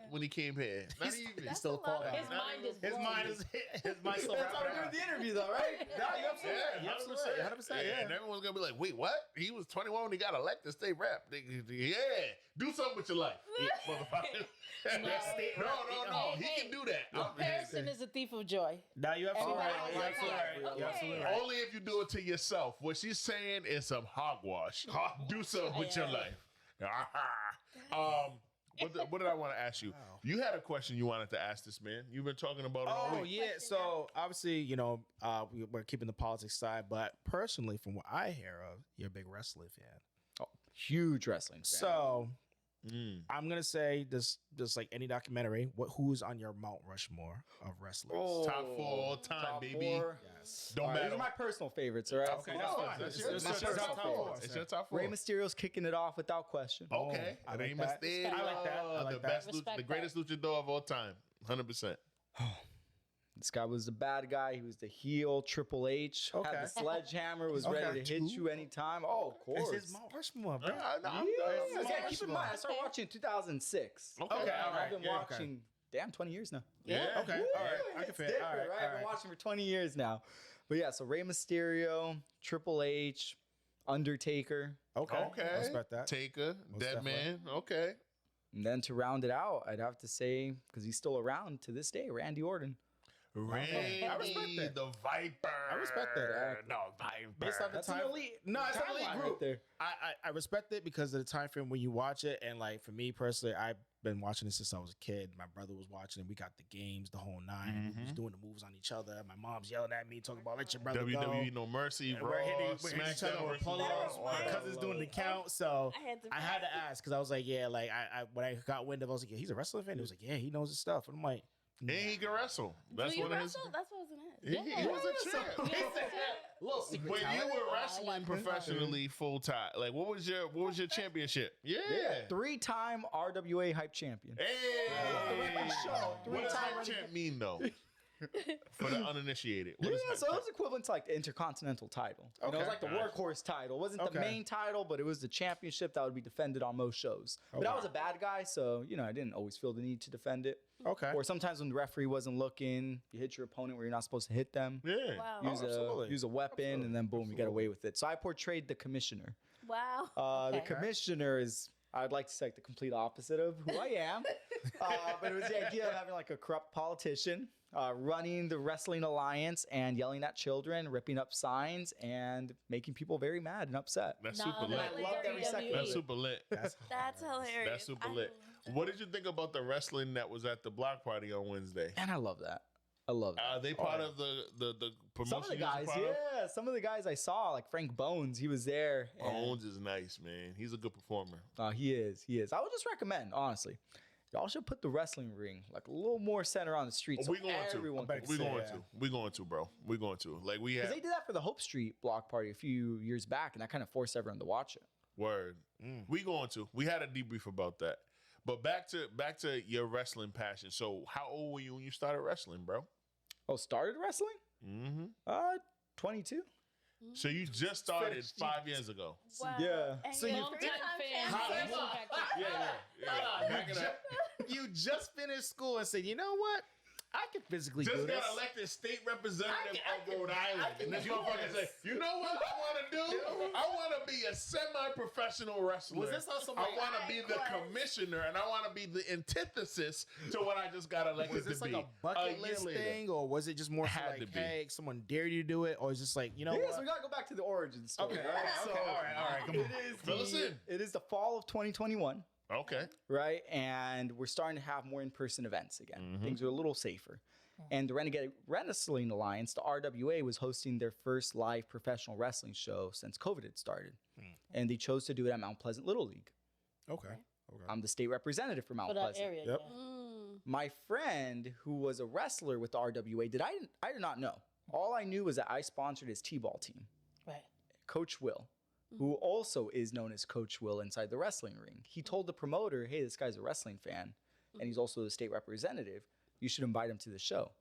when he came here. Not even. That's still a lot fall of- down. His mind is His blown. mind is still That's how we're doing the interview, though, right? No, you absolutely right. Yeah, You absolutely right. 100%. Yeah, and everyone's gonna be like, "Wait, what? He was 21 when he got elected state rep." Yeah, do something with your life, motherfucker. No. He can do that. Comparison is a thief of joy. Now you absolutely right. Everybody You has absolutely that. right. You Okay. absolutely right. Only if you do it to yourself. What she's saying is some hogwash. Do something with your life. What did I want to ask you? You had a question you wanted to ask this man. You've been talking about it all Oh week. yeah, so obviously we're keeping the politics side, but personally, from what I hear of, you're a big wrestling fan. Oh, huge wrestling fan. So I'm gonna say this, just like any documentary, who's on your Mount Rushmore of wrestlers? Top 4 all time, Top baby. 4. Yes. Don't These matter. are my personal favorites, all right? Okay, that's fine. That's It's your your top top 4. four. It's your top 4. Rey Mysterio's kicking it off without question. Okay. I like Rey that. Mysterio, I like that. I like the that. best, Respect the greatest that. luchador of all time. 100%. This guy was the bad guy. He was the heel. Triple H Okay. had the sledgehammer. Was Okay. ready to hit you anytime. Oh, of course. It's his Mount Rushmore, bro. Yeah, keep in mind, I started watching in 2006. Okay, Okay, all right. I've been Yeah, watching, 20 years now. Yeah. Okay, Woo, all right. I can it's fit. different, All right, right? all I've been right. watching for 20 years now. But yeah, so Rey Mysterio, Triple H, Undertaker. Okay, Okay. I respect that. Taker, Dead definitely. Man. Okay. And then to round it out, I'd have to say, because he's still around to this day, Randy Orton. Randy, I respect that. the Viper. I respect that. No, Viper. Based on the That's an time, elite. no, it's an elite timeline group. right there. I respect it because of the time frame when you watch it, and like for me personally, I've been watching this since I was a kid. My brother was watching it. We got the games, the whole 9. We was doing the moves on each other. My mom's yelling at me, talking about let your brother WWE go. No Mercy, And Raw, we're hitting each other SmackDown with versus pull-ups. Raw. My cousin's doing the count, so I I had to ask because I was like, yeah, like I when I got wind of, I was like, yeah, he's a wrestling fan. He was like, yeah, he knows his stuff. And I'm like, And he can wrestle. That's Do you one of his. wrestle? That's what I was gonna ask. He was a champ. little secret When you talent. were wrestling professionally full time, like what was your championship? Yeah. 3-time RWA hype champion. Hey. Show. What does 3-time hype champ mean though? For the uninitiated. What Yeah, is hype so it champ? was equivalent to like the Intercontinental title. You know, it was like the Gotcha. workhorse title. It wasn't the Okay. main title, but it was the championship that would be defended on most shows. But I was a bad guy, so I didn't always feel the need to defend it. Okay. Or sometimes when the referee wasn't looking, you hit your opponent where you're not supposed to hit them. Yeah. Wow. absolutely. Use a weapon, and then boom, you get away with it. So I portrayed the commissioner. Wow. The Okay. commissioner is, I'd like to say, like the complete opposite of who I am. But it was the idea of having like a corrupt politician running the wrestling alliance and yelling at children, ripping up signs, and making people very mad and upset. That's Not super lit. unlike I loved every second of That's it. super lit. That's hilarious. That's super I lit. loved What did you think about the wrestling that was at the block party on Wednesday? And I love that. I love that. Are they part of the promotion? Some of the you was a guys, part of? yeah. Some of the guys I saw, like Frank Bones, he was there. and- Bones is nice, man. He's a good performer. He is. I would just recommend, honestly. Y'all should put the wrestling ring like a little more center on the street. So we going to. everyone bet can We say, going yeah. to. We going to, bro. We going to. Like we Because had they did that for the Hope Street block party a few years back, and that kind of forced everyone to watch it. word. We going to. We had a debrief about that. But back to your wrestling passion. So how old were you when you started wrestling, bro? Oh, started wrestling? Mm-hmm. 22. So you just started 5 years ago. Wow. Yeah. And So you're you- a three-time fan. champion. Yeah. Back it up. You just finished school and said, you know what? I can physically Just do this. got elected state representative I of can- Rhode Island. I can And this do motherfucker this. say, you know what I want to do? I want to be a semi-professional wrestler. Was this also I like- want to be the commissioner, and I want to be the antithesis to what I just got elected Was this to like be. a bucket year list later. thing, or was it just more so Had to like, be. hey, someone dared you to do it, or is just like, you know Yeah, what? so we gotta go back to the origin story. Okay, right? okay, all right, come on. It is Fill us in. It is the fall of 2021. Okay. right? And we're starting to have more in-person events again. Mhm. Things are a little safer. And the Renegade Wrestling Alliance, the RWA, was hosting their first live professional wrestling show since COVID had started. And they chose to do it at Mount Pleasant Little League. Okay. Okay. I'm the state representative for Mount For that Pleasant. area. Yep. Yeah. My friend, who was a wrestler with the RWA, I did not know. All I knew was that I sponsored his T-ball team, Right. Coach Will, who also is known as Coach Will inside the wrestling ring. He told the promoter, hey, this guy's a wrestling fan, and he's also the state representative. You should invite him to the show.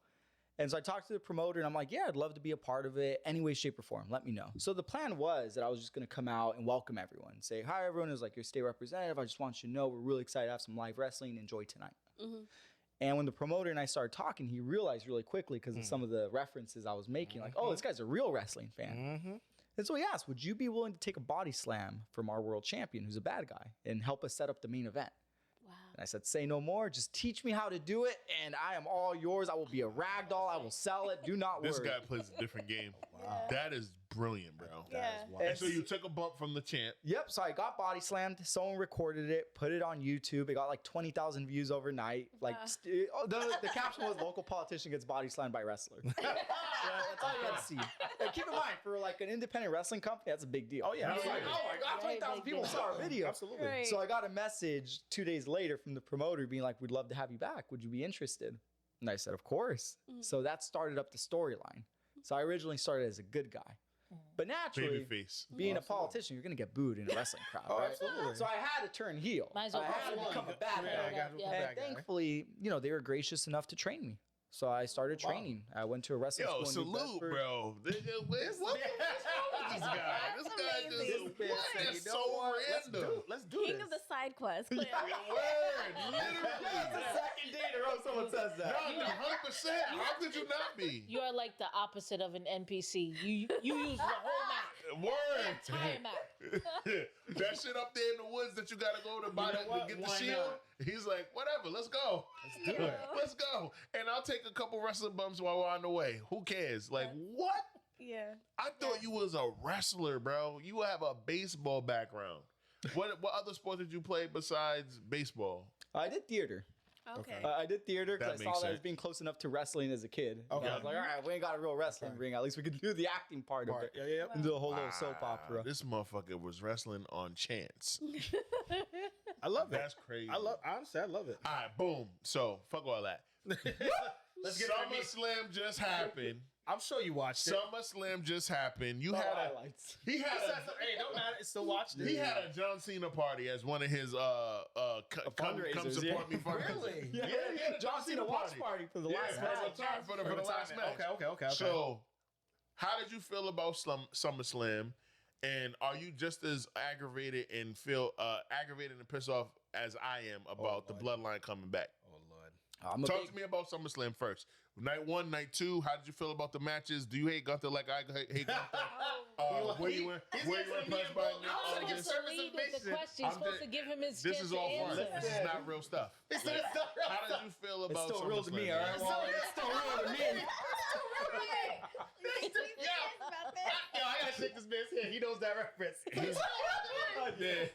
And so I talked to the promoter, and I'm like, yeah, I'd love to be a part of it. Any way, shape, or form, let me know. So the plan was that I was just going to come out and welcome everyone. Say, hi, everyone. It was like your state representative. I just want you to know we're really excited to have some live wrestling. Enjoy tonight. And when the promoter and I started talking, he realized really quickly because of some of the references I was making, like, oh, this guy's a real wrestling fan. And so he asked, would you be willing to take a body slam from our world champion, who's a bad guy, and help us set up the main event? Wow. And I said, say no more. Just teach me how to do it, and I am all yours. I will be a rag doll. I will sell it. Do not worry. This guy plays a different game. Wow. That is brilliant, bro. Yeah. And so you took a bump from the champ. Yep. So I got body slammed. Someone recorded it, put it on YouTube. It got like 20,000 views overnight. Like Wow. the caption was local politician gets body slammed by wrestler. Yeah, that's all you had to see. And keep in mind, for like an independent wrestling company, that's a big deal. Oh, yeah. I was like, Absolutely. oh my God, 20,000 people saw our video. Absolutely. Right. So I got a message 2 days later from the promoter being like, we'd love to have you back. Would you be interested? And I said, of course. So that started up the storyline. So I originally started as a good guy. But naturally, Babyface. being a politician, you're going to get booed in a wrestling crowd, Oh, right? absolutely. So I had to turn heel. Might as well I had to go become a for it. bad Yeah, I guy. got to be a Yeah. And bad guy. thankfully, they were gracious enough to train me. So I started training. I went to a wrestling Yo, school in New salute, Bedford. bro. Nigga, what's wrong with this guy? This That's guy amazing. just, This man what? said, That's you so know what? random. Let's do King this. of the side quest. Clearly. Word, That's the literally. second day in a row someone says that. No, 100%. How could you not be? You are like the opposite of an NPC. You use the whole map. Word. Entire map. That shit up there in the woods that you gotta go to buy know to what? get the Why shield. not? He's like, whatever, let's go. Let's do it. Let's go. And I'll take a couple wrestling bumps while we're on the way. Who cares? Like, what? Yeah. I thought you was a wrestler, bro. You have a baseball background. What other sports did you play besides baseball? I did theater. Okay. I did theater That because I makes saw that as sense. being close enough to wrestling as a kid. Okay. I was like, all right, we ain't got a real wrestling ring. At least we could do the acting part of it. Yeah, yeah. And do the whole little soap opera. This motherfucker was wrestling on chance. I love it. That's crazy. Honestly, I love it. All right, boom. So, fuck all that. Let's get it. SummerSlam just happened. I'm sure you watched it. SummerSlam just happened. You Oh, had a highlights. he had Hey, don't matter. It's still watched it. he had a John Cena party as one of his come fundraisers, support yeah. me fundraisers. Really? Yeah, he had a John Cena watch party for the last for match. the time for the last match. Okay. So, how did you feel about SummerSlam? And are you just as aggravated and aggravated and pissed off as I am about the bloodline coming back? Oh Lord. I'm a Talk big- to me about SummerSlam first. Night 1, night 2. How did you feel about the matches? Do you hate Gunther like I hate Gunther? Were you impressed by me? I'm supposed to lead with the question. You're supposed to give him his This chance is to all fun. answer. This is not real stuff. Like, how did you feel It's about still real to me, SummerSlam, all man? right? Well, it's still real to me. Yo, I gotta shake this man's head. He knows that reference. Yeah.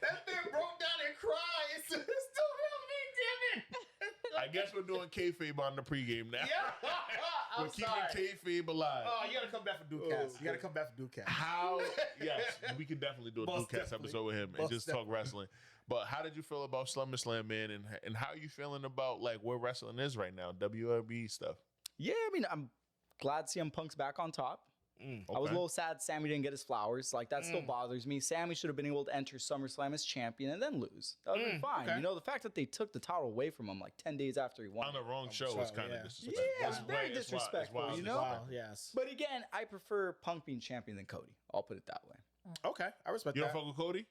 That man broke down and cried. It's still real to me, damn it. I guess we're doing kayfabe on the pregame now. Yeah. We're I'm keeping sorry. kayfabe alive. Oh, you gotta come back for Dukecast. You gotta come back for Dukecast. How? Yes, we could definitely do a Most Dukecast definitely. episode with him and Most just talk wrestling. But how did you feel about SummerSlam, man? And how are you feeling about like where wrestling is right now, WWE stuff? Yeah, I mean, I'm glad CM Punk's back on top. I was a little sad Sammy didn't get his flowers. Like, that still bothers me. Sammy should have been able to enter SummerSlam as champion and then lose. That would have been fine. okay. The fact that they took the title away from him like 10 days after he won. On the wrong show is kind of yeah. disrespectful. Yeah, it's very way- it's wild- disrespectful, wild you know? Wow, yes. But again, I prefer Punk being champion than Cody. I'll put it that way. Okay, I respect You don't that. fuck with Cody?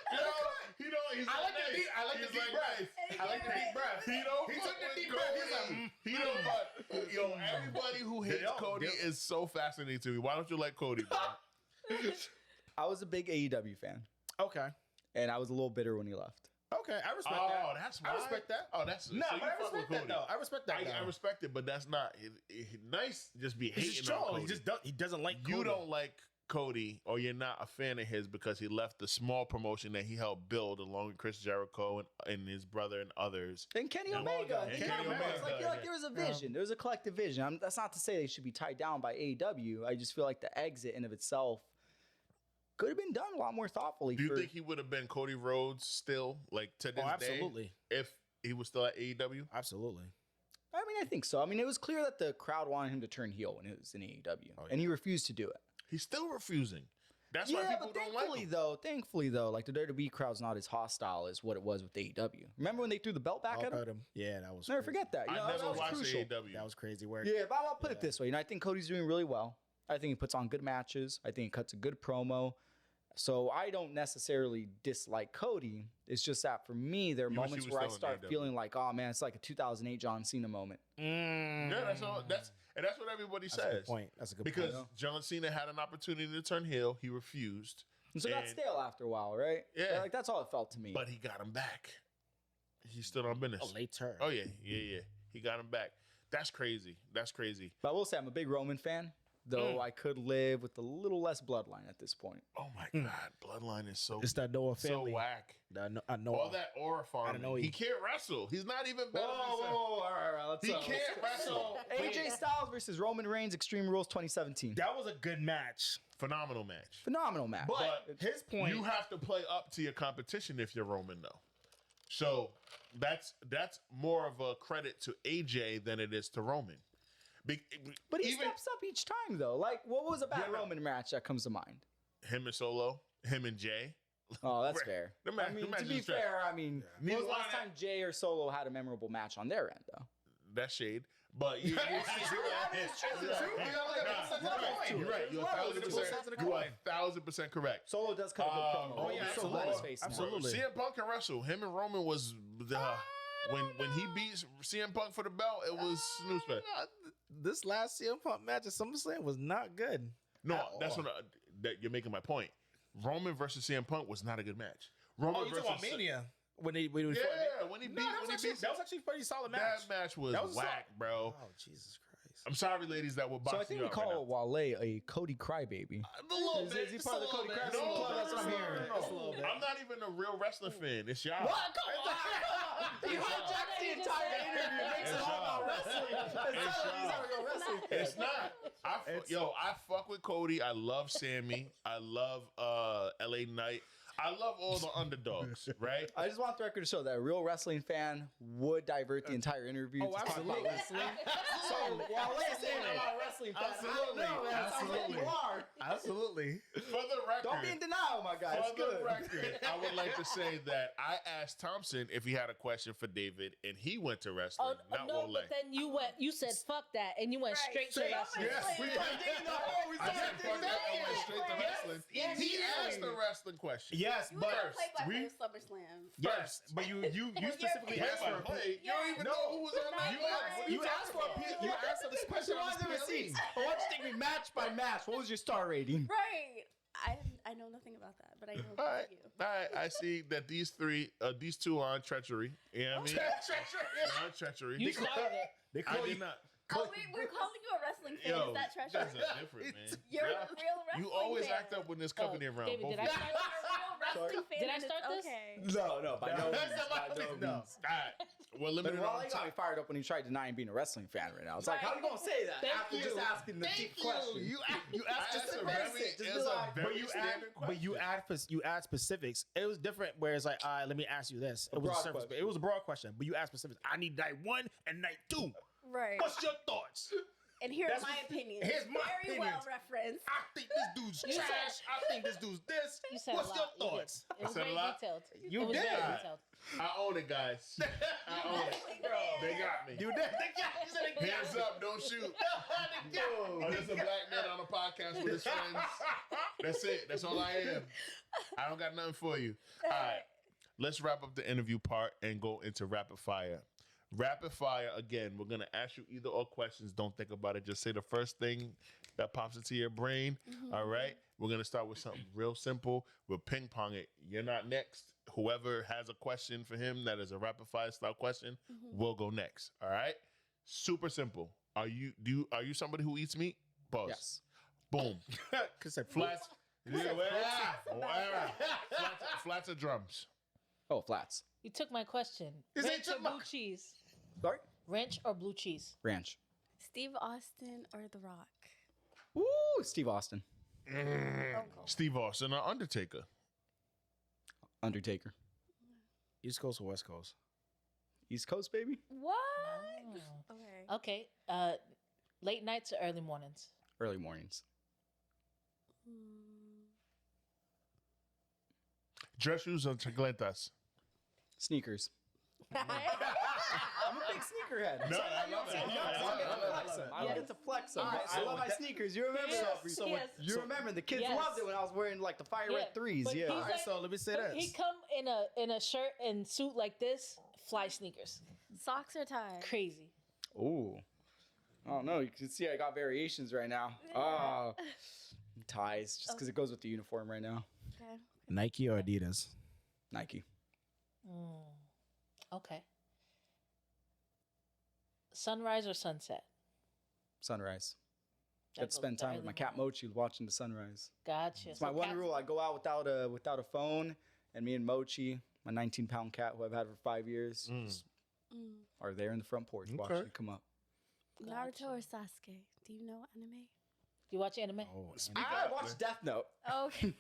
No, wait. He's I like the deep. I like the deep breath. I like the deep breath. He don't. He fuck took the with deep breath. He's like, Cody. He don't. Fuck. Yo, everybody who hates don't. Cody They- is so fascinating to me. Why don't you like Cody, bro? I was a big AEW fan, Okay. and I was a little bitter when he left. Okay, I respect Oh, that. that's why. I respect that. Oh, that's No, so but you I fuck with respect that Cody. though. I respect that. I respect it, but that's not nice. to Just be It's just hating on troll. Cody. He doesn't like You Cody. don't like Cody, or you're not a fan of his because he left the small promotion that he helped build along with Chris Jericho and his brother and others. And Kenny Yeah. Omega. And Kenny Kenny Omega. Omega, It's like, yeah. there was a vision. There was a collective vision. That's not to say they should be tied down by AEW. I just feel like the exit in of itself could have been done a lot more thoughtfully. Do you think he would have been Cody Rhodes still, like to this absolutely. day, if he was still at AEW? Absolutely. I mean, I think so. I mean, it was clear that the crowd wanted him to turn heel when it was in AEW, Oh, yeah. and he refused to do it. He's still refusing. That's why Yeah, people but don't like thankfully him. though, like the WWE crowd's not as hostile as what it was with AEW. Remember when they threw the belt back at him? Yeah, that was Never crazy. forget that. You know, I that never was watched crucial. AEW. That was crazy work. Yeah, but I'll put it this way. You know, I think Cody's doing really well. I think he puts on good matches. I think he cuts a good promo. So I don't necessarily dislike Cody. It's just that for me, there are You wish he moments was where I still in start AEW. feeling like, oh man, it's like a 2008 John Cena moment. Yeah, that's all. That's what everybody That's a says. good point. That's a good Because point. John Cena had an opportunity to turn heel, he refused, And so it got And- stale after a while, right? Yeah. Like that's all it felt to me. but he got him back. He stood on business. A late turn. Oh yeah. He got him back. That's crazy. But I will say I'm a big Roman fan, though I could live with a little less bloodline at this point. Oh my God, Bloodline is so It's that Noah so family. whack. I know. All that aura farming. know He can't wrestle. He's not even better than Seth. all right, let's He can't wrestle. AJ Styles versus Roman Reigns, Extreme Rules 2017. That was a good match. Phenomenal match. Phenomenal match. But His point. you have to play up to your competition if you're Roman, though. So that's more of a credit to AJ than it is to Roman. But he even steps up each time, though. Like, what was a bad Yeah, no. Roman match that comes to mind? him and Solo, him and Jay. Oh, that's Right. fair. The match- I mean, the match to be is trash. fair, I mean, when was the last Meanwhile, time Jay or Solo had a memorable match on their end, though? That's shade. But you, you're right. You're 1,000% correct. Solo does cut a good promo. Oh, right? yeah, So absolutely. let his face now. Absolutely. CM Punk can wrestle. Him and Roman was when he beats CM Punk for the belt, it was snooze fest. This last CM Punk match at SummerSlam was not good. No, At that's all. what that you're making my point. Roman versus CM Punk was not a good match. Roman Oh, you talking about Mania? When he Yeah, when he that beat was actually a pretty solid match. that match was That was whack, bro. Oh Jesus Christ! I'm sorry, ladies, that were So boxing I think you we up call right Wale a Cody crybaby. now. A little Is- bit. is he just part a of the Cody little bit. Crash No, Club? That's what I'm hearing. no. Just a little bit. I'm not even a real wrestling fan. It's y'all. What? Come on! You hijacked the entire interview. It makes it all about wrestling. It's not like he's not a real wrestling fan. It's not. I fuck with Cody. I love Sammy. I love LA Knight. I love all the underdogs, right? I just want the record to show that a real wrestling fan would divert the entire interview to talk about absolutely. wrestling. So while Leah's saying I'm not a wrestling fan, Absolutely. I don't know, man. It sounds like you are. Absolutely. For the record, Don't be in denial, my guy. It's for the good. record, I would like to say that I asked Thompson if he had a question for David, and he went to wrestling, not no, Wole. but then you said fuck that, and you went Right. straight to Straight up. wrestling. Yes, we started digging the hole. We I started said fuck digging that. the I went straight to Yes. wrestling. Yes. He asked the wrestling question. Yes, You but were play by we- SummerSlam. yes, but you specifically Play asked by for a play. You don't even know who was on that list. you asked for a you asked for the special on Specialize the the receipts. receipts. I want you to take me match by match. What was your star rating? Right. I know nothing about that, but I know All right, you. all right. I see that these two are on treachery. You know what I mean? They're on treachery. You started it. They I call did you not. Oh, we're calling you a wrestling fan. Yo, Is that that's treasure? different, man. You're a Yeah. real wrestling You always fan. act up when there's company around. David, both did of I you. start You're a real wrestling fan. Did I and start it's this? Okay. No, by no means. By no No. means. All right. Well, let me But know. Raleigh got me fired up when he tried denying being a wrestling fan right now. It's like, how you gonna say that Thank after you. just asking the deep question? You I asked asked a specifics. very, Just it's be a like- very But you standard question. you add specifics. It was different. Where it's like, let me ask you this. It was broad a surface, question. it was a broad question. But you asked specifics. I need night 1 and night 2. Right. What's your thoughts? And here are That's my what- opinions. here's my Very opinions. well referenced. I think this dude's You said- trash. I think this dude's this. You said What's a your lot. You did. thoughts? It was said a very lot? detailed. You it was did. very Alright. detailed. I own it, guys. I own it. They got me. You did. He said it. Hands up, don't shoot. Oh, there's a black man on a podcast with his friends. That's it. That's all I am. I don't got nothing for you. All right. Let's wrap up the interview part and go into rapid fire. Rapid fire, again, we're going to ask you either or questions. Don't think about it. Just say the first thing that pops into your brain. All right? We're going to start with something real simple. We'll ping pong it. You're not next. Whoever has a question for him that is a rapid fire style question, will go next. All right? Super simple. Are you somebody who eats meat? Pause. Yes. Boom. Cause say Flats. Flats or drums? Oh, flats. You took my question. Is it Ranch or took my- blue cheese? Sorry? Ranch or blue cheese? Ranch. Steve Austin or The Rock? Ooh, Steve Austin. Steve Austin or Undertaker? Undertaker. East Coast or West Coast? East Coast, baby. What? Oh. Okay. Okay. Late nights or early mornings? Early mornings. Dress shoes or chancletas? Sneakers. I'm a big sneakerhead. No, I love it. I don't get to flex them. I love my sneakers. You remember Yes, that? yes. You remember the kids Yes. loved it when I was wearing like the fire Yeah, red threes. but Yeah. he's All right, like- so let me say But this. he come in a shirt and suit like this, fly sneakers. Socks or tie? Crazy. Ooh. I don't know. You can see I got variations right now. Oh. Ties, just because it goes with the uniform right now. Okay. Nike or Adidas? Nike. Okay. Sunrise or sunset? Sunrise. That Got to spend goes time with my early cat morning. Mochi watching the sunrise. Gotcha. It's my one rule. I go out without a phone, and me and Mochi, my 19-pound cat who I've had for 5 years, just are there in the front porch watching it come up. Naruto or Sasuke? Do you know anime? You watch anime? Oh, I watched Death Note. Okay.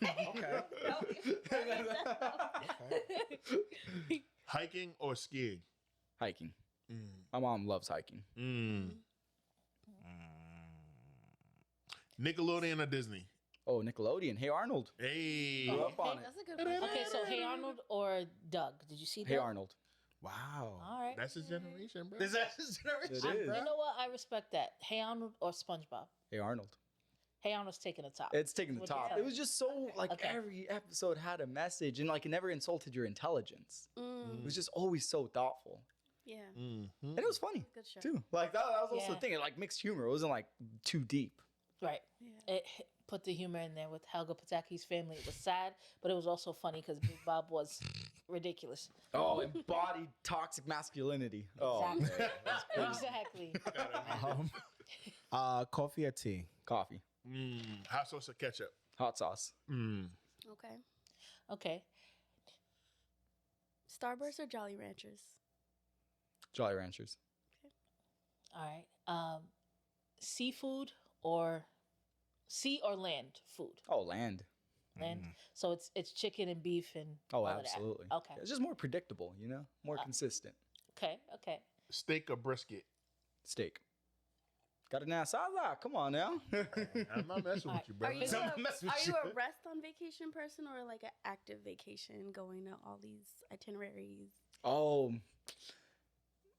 Hiking or skiing? Hiking. My mom loves hiking. Nickelodeon or Disney? Oh, Nickelodeon. Hey Arnold. Hey. Grew up on it. That's a good one. Okay, so Hey Arnold or Doug? Did you see Doug? Hey Arnold. wow. All right. That's his generation, bro. Is that his generation? It is. You know what? I respect that. Hey Arnold or SpongeBob? Hey Arnold. Hey Arnold's taking the top. It's taking the What do you top. think? It was just so like Okay. every episode had a message and like it never insulted your intelligence. It was just always so thoughtful. Yeah. And it was funny Good show. too. Like that was also Yeah. the thing. It like mixed humor. It wasn't like too deep. Right. Yeah. It put the humor in there with Helga Pataki's family. It was sad, but it was also funny because Big Bob was ridiculous. Oh, embodied toxic masculinity. Oh, Exactly. Exactly. Coffee or tea? coffee, Hot sauce or ketchup? hot sauce. Okay. Okay. Starburst or Jolly Ranchers? Jolly Ranchers. All right. Seafood or sea or land food? Oh, land. Land. So it's chicken and beef and Oh, all of that. absolutely. Okay. It's just more predictable, more consistent. Okay. Okay. Steak or brisket? Steak. Got an asada. Come on now. I'm not messing with you, bro. Are you, Someone mess with you. a rest on vacation person or like an active vacation going to all these itineraries? Oh,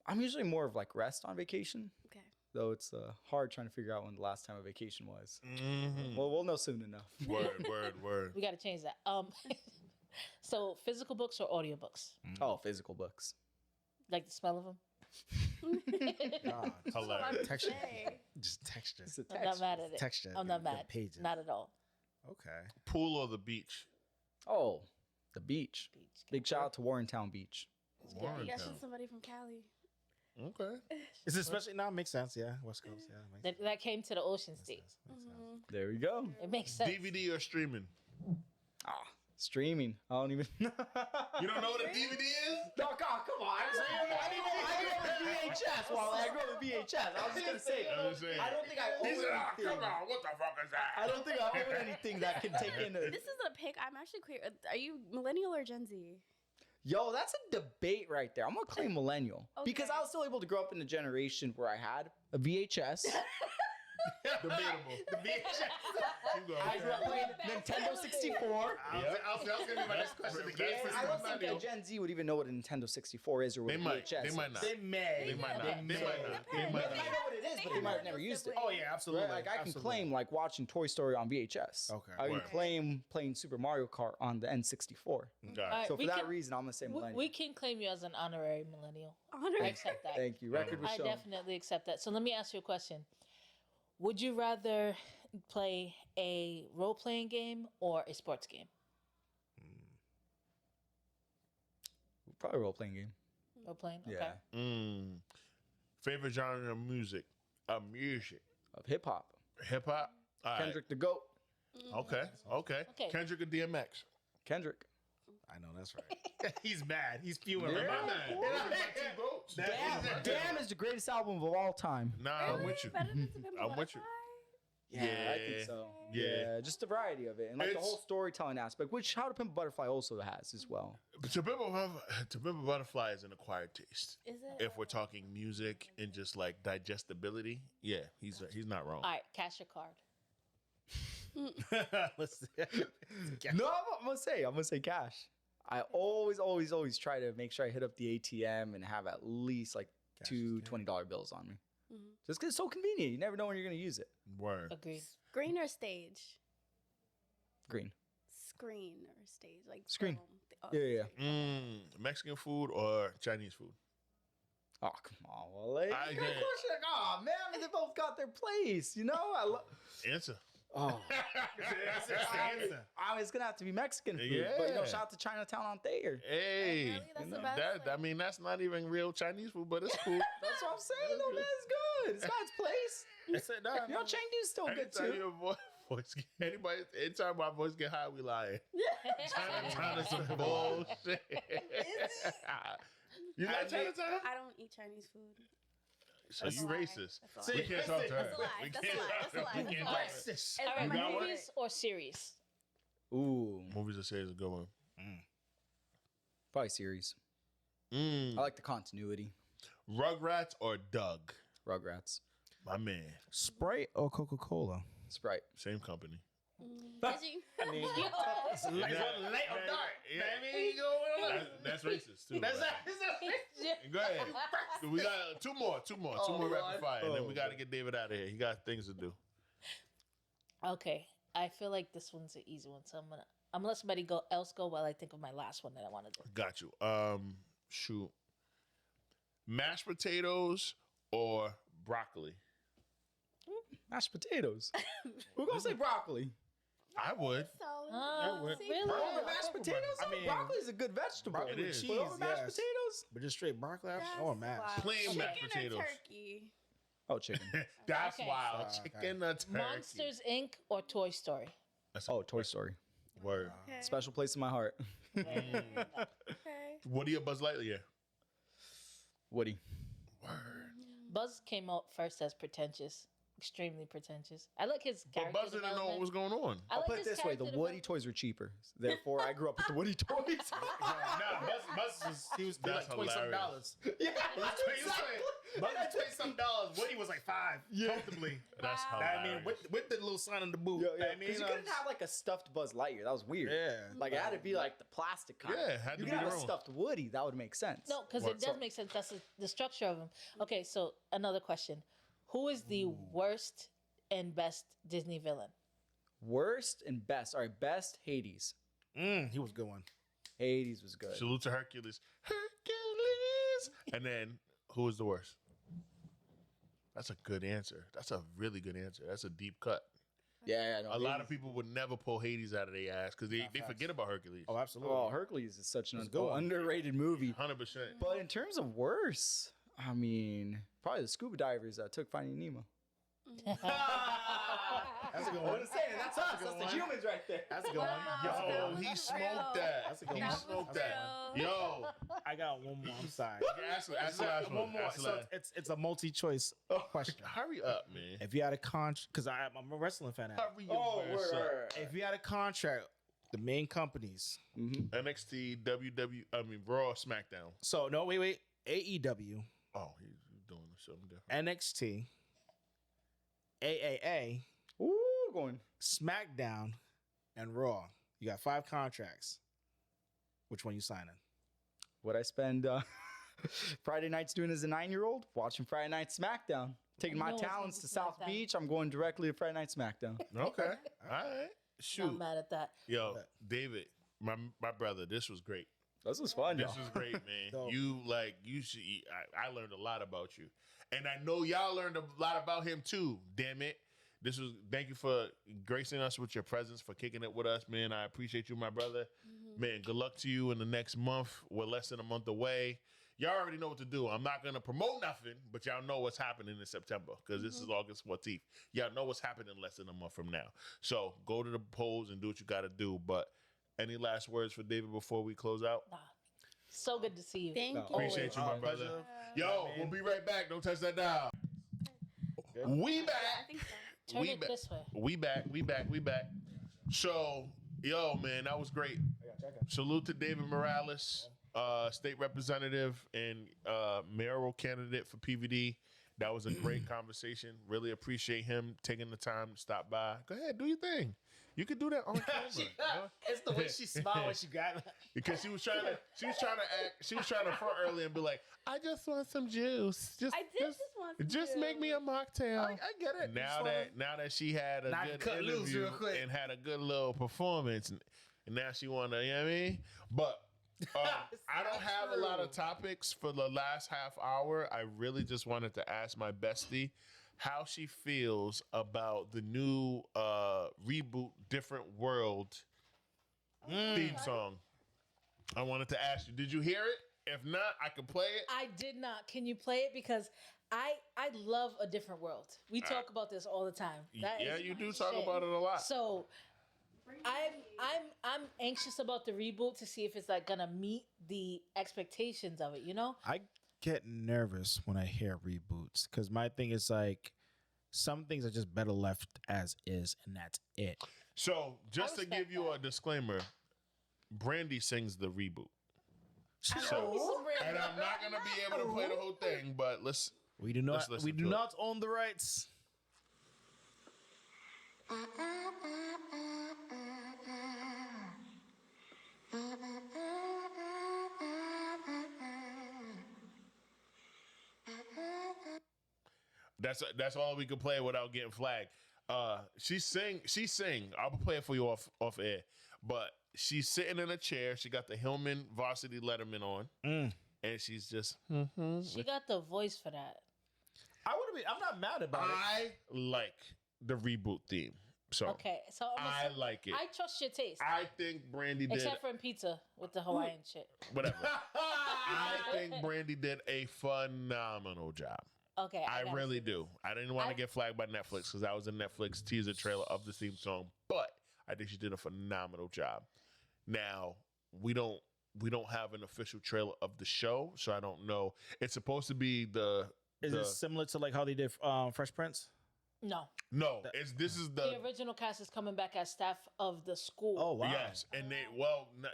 I'm usually more of like rest on vacation, Okay. though it's hard trying to figure out when the last time a vacation was. Well, we'll know soon enough. Word. We got to change that. So physical books or audiobooks? Oh, physical books. Like the smell of them? God. Hilarious. Texture. Say. Just texture. It's a I'm not text. mad at it. Texture. I'm not the mad. pages. Not at all. Okay. Pool or the beach? Oh, the beach. Beach. Big shout out to Warrentown Beach. You guys are somebody from Cali. Okay. Is it especially now? Makes sense. Yeah. West Coast. Yeah. Makes That came to the ocean state. sense. There we go. It makes sense. DVD or streaming? Ah, streaming. I don't even. You don't know what a DVD is? No, God, come on. I grew up with VHS. Well, I grew up with VHS. I was just gonna say. I'm just saying. I don't think I own anything. what the fuck is that? I don't think I own anything that can take in. This is a pick. I'm actually queer. Are you millennial or Gen Z? Yo, that's a debate right there. I'm gonna claim millennial because Okay. I was still able to grow up in a generation where I had a VHS. Debatable. The VHS. I grew up playing Nintendo 64. I was gonna be my next question. The game And I don't think a Gen Z would even know what a Nintendo 64 is or what They a might. VHS They is. might not. They may. They might not. They They may. might not. They Depends. might They might not. know what it is, but they might have never used it. Oh yeah, absolutely. Right? Like I can Absolutely. claim like watching Toy Story on VHS. Okay. I can Word. claim playing Super Mario Kart on the N64. All right, So for we that can- reason, I'm gonna say millennial. We can claim you as an honorary millennial. I Honorary. accept that. Thank you. Record was I shown. definitely accept that. So let me ask you a question. Would you rather play a role-playing game or a sports game? Probably a role playing game. Role-playing? Yeah. Favorite genre of music? Music. Of hip hop. Hip hop All right. Kendrick the GOAT. Okay. Okay. Kendrick or DMX? Kendrick. I know that's right. He's mad. He's fuming. Yeah. Right now. Man, those are my two goats. Damn is the greatest album of all time. Nah, I'm with you. Better than To Pimp a I'm with you. Butterfly? Yeah, I think so. Yeah. Just the variety of it and like the It's- whole storytelling aspect, which How to Pimp a Butterfly also has as well. But To Pimp a Butterfly is an acquired taste. Is it? If we're talking music and just like digestibility, yeah, he's not wrong. All right, cash your card. Let's No, I'm gonna say cash. I always try to make sure I hit up the ATM and have at least like Cash two is king. $20 bills on me. Mhm. Just because it's so convenient. You never know when you're gonna use it. Word. Agreed. Screen or stage? Green. Screen or stage? Like Screen. film. Oh, Yeah. screen. Mexican food or Chinese food? Oh, come on, Wale. I Great get it. question. Oh, man, I mean, they both got their place, you know? I love. Answer. Oh. That's the answer. I mean, it's gonna have to be Mexican food. Yeah. But, shout out to Chinatown on Thayer. Hey, Really? That's you the know, best, I like- mean, that's not even real Chinese food, but it's cool. That's what I'm saying, though, man. It's good. It's got its place. That's it, dog. You know, Chengdu's still good, Anytime too. your voice, anytime my voice get high, we lying. Chinatown is some bullshit. You like Chinatown? I don't eat Chinese food. So That's you a lie. racist. That's a We lie. can't talk to her. That's a lie. We That's a can't lie. talk That's to a her. lie. We That's can't a talk lie. to her. It's All right, my got one? favorite. movies or series? Ooh. Movies and series is a good one. Probably series. Mm. I like the continuity. Rugrats or Doug? Rugrats. My man. Sprite or Coca-Cola? Sprite. Same company. Did you? I mean, That's racist too. Go ahead. We got two more rapid fire, and then we got to get David out of here. He got things to do. Okay, I feel like this one's an easy one, so I'm gonna let somebody else go while I think of my last one that I want to do. Got you. Shoot. Mashed potatoes or broccoli? Mashed potatoes. We're gonna say broccoli. I would. So, Really? Over mashed potatoes? I mean, broccoli is a good vegetable. broccoli It with is. cheese, But over mashed yes. potatoes? But just straight broccoli that's or mashed? wild. Plain mashed Chicken potatoes. Or turkey. Oh, chicken. That's Okay. wild. Okay. Chicken or turkey? Monsters Inc. or Toy Story? Oh, Toy Story. Word. Okay. Special place in my heart. Okay. Woody or Buzz Lightyear? Woody. Word. Buzz came out first as pretentious, extremely pretentious. I like his But character Buzz didn't know what development. was going on. I I'll like put it his this way: the character Woody development. toys were cheaper. Therefore, I grew up with the Woody toys. Nah, Buzz was That's like $20-some. hilarious. yeah, Buzz was $20-some. Woody was like $5 comfortably. That's I hilarious. mean, with the little sign on the boot. Yeah, I mean, because you couldn't have like a stuffed Buzz Lightyear. That was weird. yeah. Like it had to be like the plastic kind. Yeah, it had to you be could have their a own. stuffed Woody. That would make sense. No, because What? it does make sense. That's the structure of him. Okay, so another question: who is the worst and best Disney villain? Worst and best. All right, best Hades. He was a good one. Hades was good. Salute to Hercules. Hercules. And then, who is the worst? That's a good answer. That's a really good answer. That's a deep cut. Yeah, no, A lot of people would never pull Hades out of their ass because they facts. forget about Hercules. Oh, absolutely. Oh, Hercules is such an That's a good one. underrated movie. 100%. But in terms of worse, I mean, probably the scuba divers that took Finding Nemo. That's a good I one. was saying, that's us. a good That's the one. humans right there. That's a good one. Yo, he smoked that. That's a good He one. smoked That's a that. good Yo. I got one more. I'm sorry. Ask the last one. One more. Ask the So last. it's a multi-choice question. Hurry up, man. If you had a contract, because I'm a wrestling fan. now. Hurry your ass up. If you had a contract, the main companies. NXT, Raw, SmackDown. So no, wait. AEW, Oh, he's doing something different. NXT, AAA, Ooh, going. SmackDown, and Raw. You got 5 contracts. Which one you signing? What I spend Friday nights doing as a 9-year-old, watching Friday Night SmackDown. Taking my No, it's talents gonna to be South SmackDown. Beach. I'm going directly to Friday Night SmackDown. Okay. All right. Not Shoot. mad at that. Yo, David, my brother, this was great. This was fun, This y'all. was great, man. Dope. you should. I learned a lot about you, and I know y'all learned a lot about him too. Damn it! Thank you for gracing us with your presence, for kicking it with us, man. I appreciate you, my brother. Man, good luck to you in the next month. We're less than a month away. y'all already know what to do. I'm not gonna promote nothing, but y'all know what's happening in September because this is August 14th. Y'all know what's happening less than a month from now. So go to the polls and do what you got to do. But any last words for David before we close out? Nah. So good to see you. Thank you. Appreciate you, my brother. pleasure. Yo, we'll be right back. Don't touch that dial. We I back. think so. Turn We it back. this way. We back. So, yo, man, that was great. Salute to David Morales, state representative and mayoral candidate for PVD. That was a great conversation. Really appreciate him taking the time to stop by. Go ahead, do your thing. You could do that on camera. It's the way she smiled when she got it. Because she was trying to front early and be like, I just want some juice. Just want some just make juice. me a mocktail. I get it. Now that she had a Now I good can cut loose interview real quick. and had a good little performance, and now she want to, you know what I mean? But I don't have a lot of topics for the last half hour. I really just wanted to ask my bestie how she feels about the new reboot Different World theme song. I wanted to ask you, did you hear it? If not, I can play it. I did not. Can you play it? Because I love A Different World. We talk about this all the time. That Yeah, is you my do talk shit. about it a lot. So I'm anxious about the reboot to see if it's like gonna meet the expectations of it. You know? I get nervous when I hear reboots because my thing is like some things are just better left as is, and that's it. So, just to respect give you a disclaimer, Brandy sings the reboot. So, And I'm not going to be able to play the whole thing, but let's We do not. listen We do to it. not own the rights. That's all we could play without getting flagged. She sing. I'll play it for you off air. But she's sitting in a chair. She got the Hillman Varsity Letterman on, and she's just. she got the voice for that. I would have been. I'm not mad about it. I like the reboot theme, so Okay, so I like it. I trust your taste, I think Brandy did except for in pizza with the Hawaiian shit. whatever. I think Brandy did a phenomenal job. Okay, I gotta really see this. do. I didn't want to get flagged by Netflix because that was a Netflix teaser trailer of the theme song, but I think she did a phenomenal job. Now we don't have an official trailer of the show, so I don't know. It's supposed to be Is it similar to like how they did Fresh Prince? No, this is the original cast is coming back as staff of the school. Oh wow. yes, and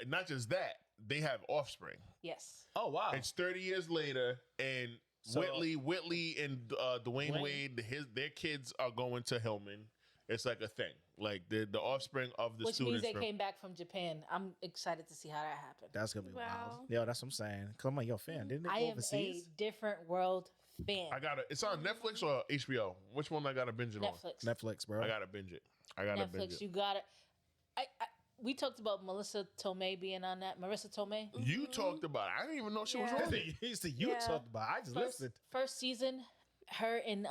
not just that, they have offspring. Yes. Oh wow. It's 30 years later, and So- Whitley and Dwayne Wade, their kids are going to Hillman. It's like a thing, like the offspring of the Which means students. they from- came back from Japan. I'm excited to see how that happened. That's gonna be Wow. wild. Yo, that's what I'm saying. Cause I'm like, yo, fan, didn't they I go am overseas? a Different World fan. I got it. It's on Netflix or HBO. Which one I got to binge it Netflix. Netflix, bro. on? I got to binge it. I got to binge Netflix. it. You got it. We talked about Melissa Tomei being on that. Marissa Tomei. You talked about it. I didn't even know she was Yeah. on it. You Yeah. talked about. I just listened. First season, her and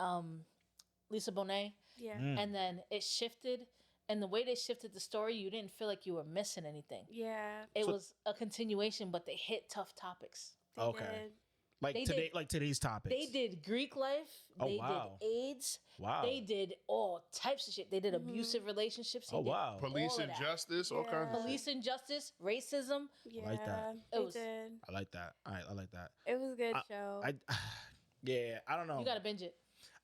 Lisa Bonet, Yeah. and then it shifted. And the way they shifted the story, you didn't feel like you were missing anything. Yeah. It was a continuation, but they hit tough topics. They Okay. did. Like They today, did- like today's topics. They did Greek life. Oh, They wow. did AIDS. Wow. They did all types of shit. They did abusive relationships. They Oh, did wow. Police all of and that. Justice, all kinds of shit. Police and justice, racism. Yeah. like that. They It was- did. I like that. I like that. It was a good show. Yeah. I don't know. You gotta binge it.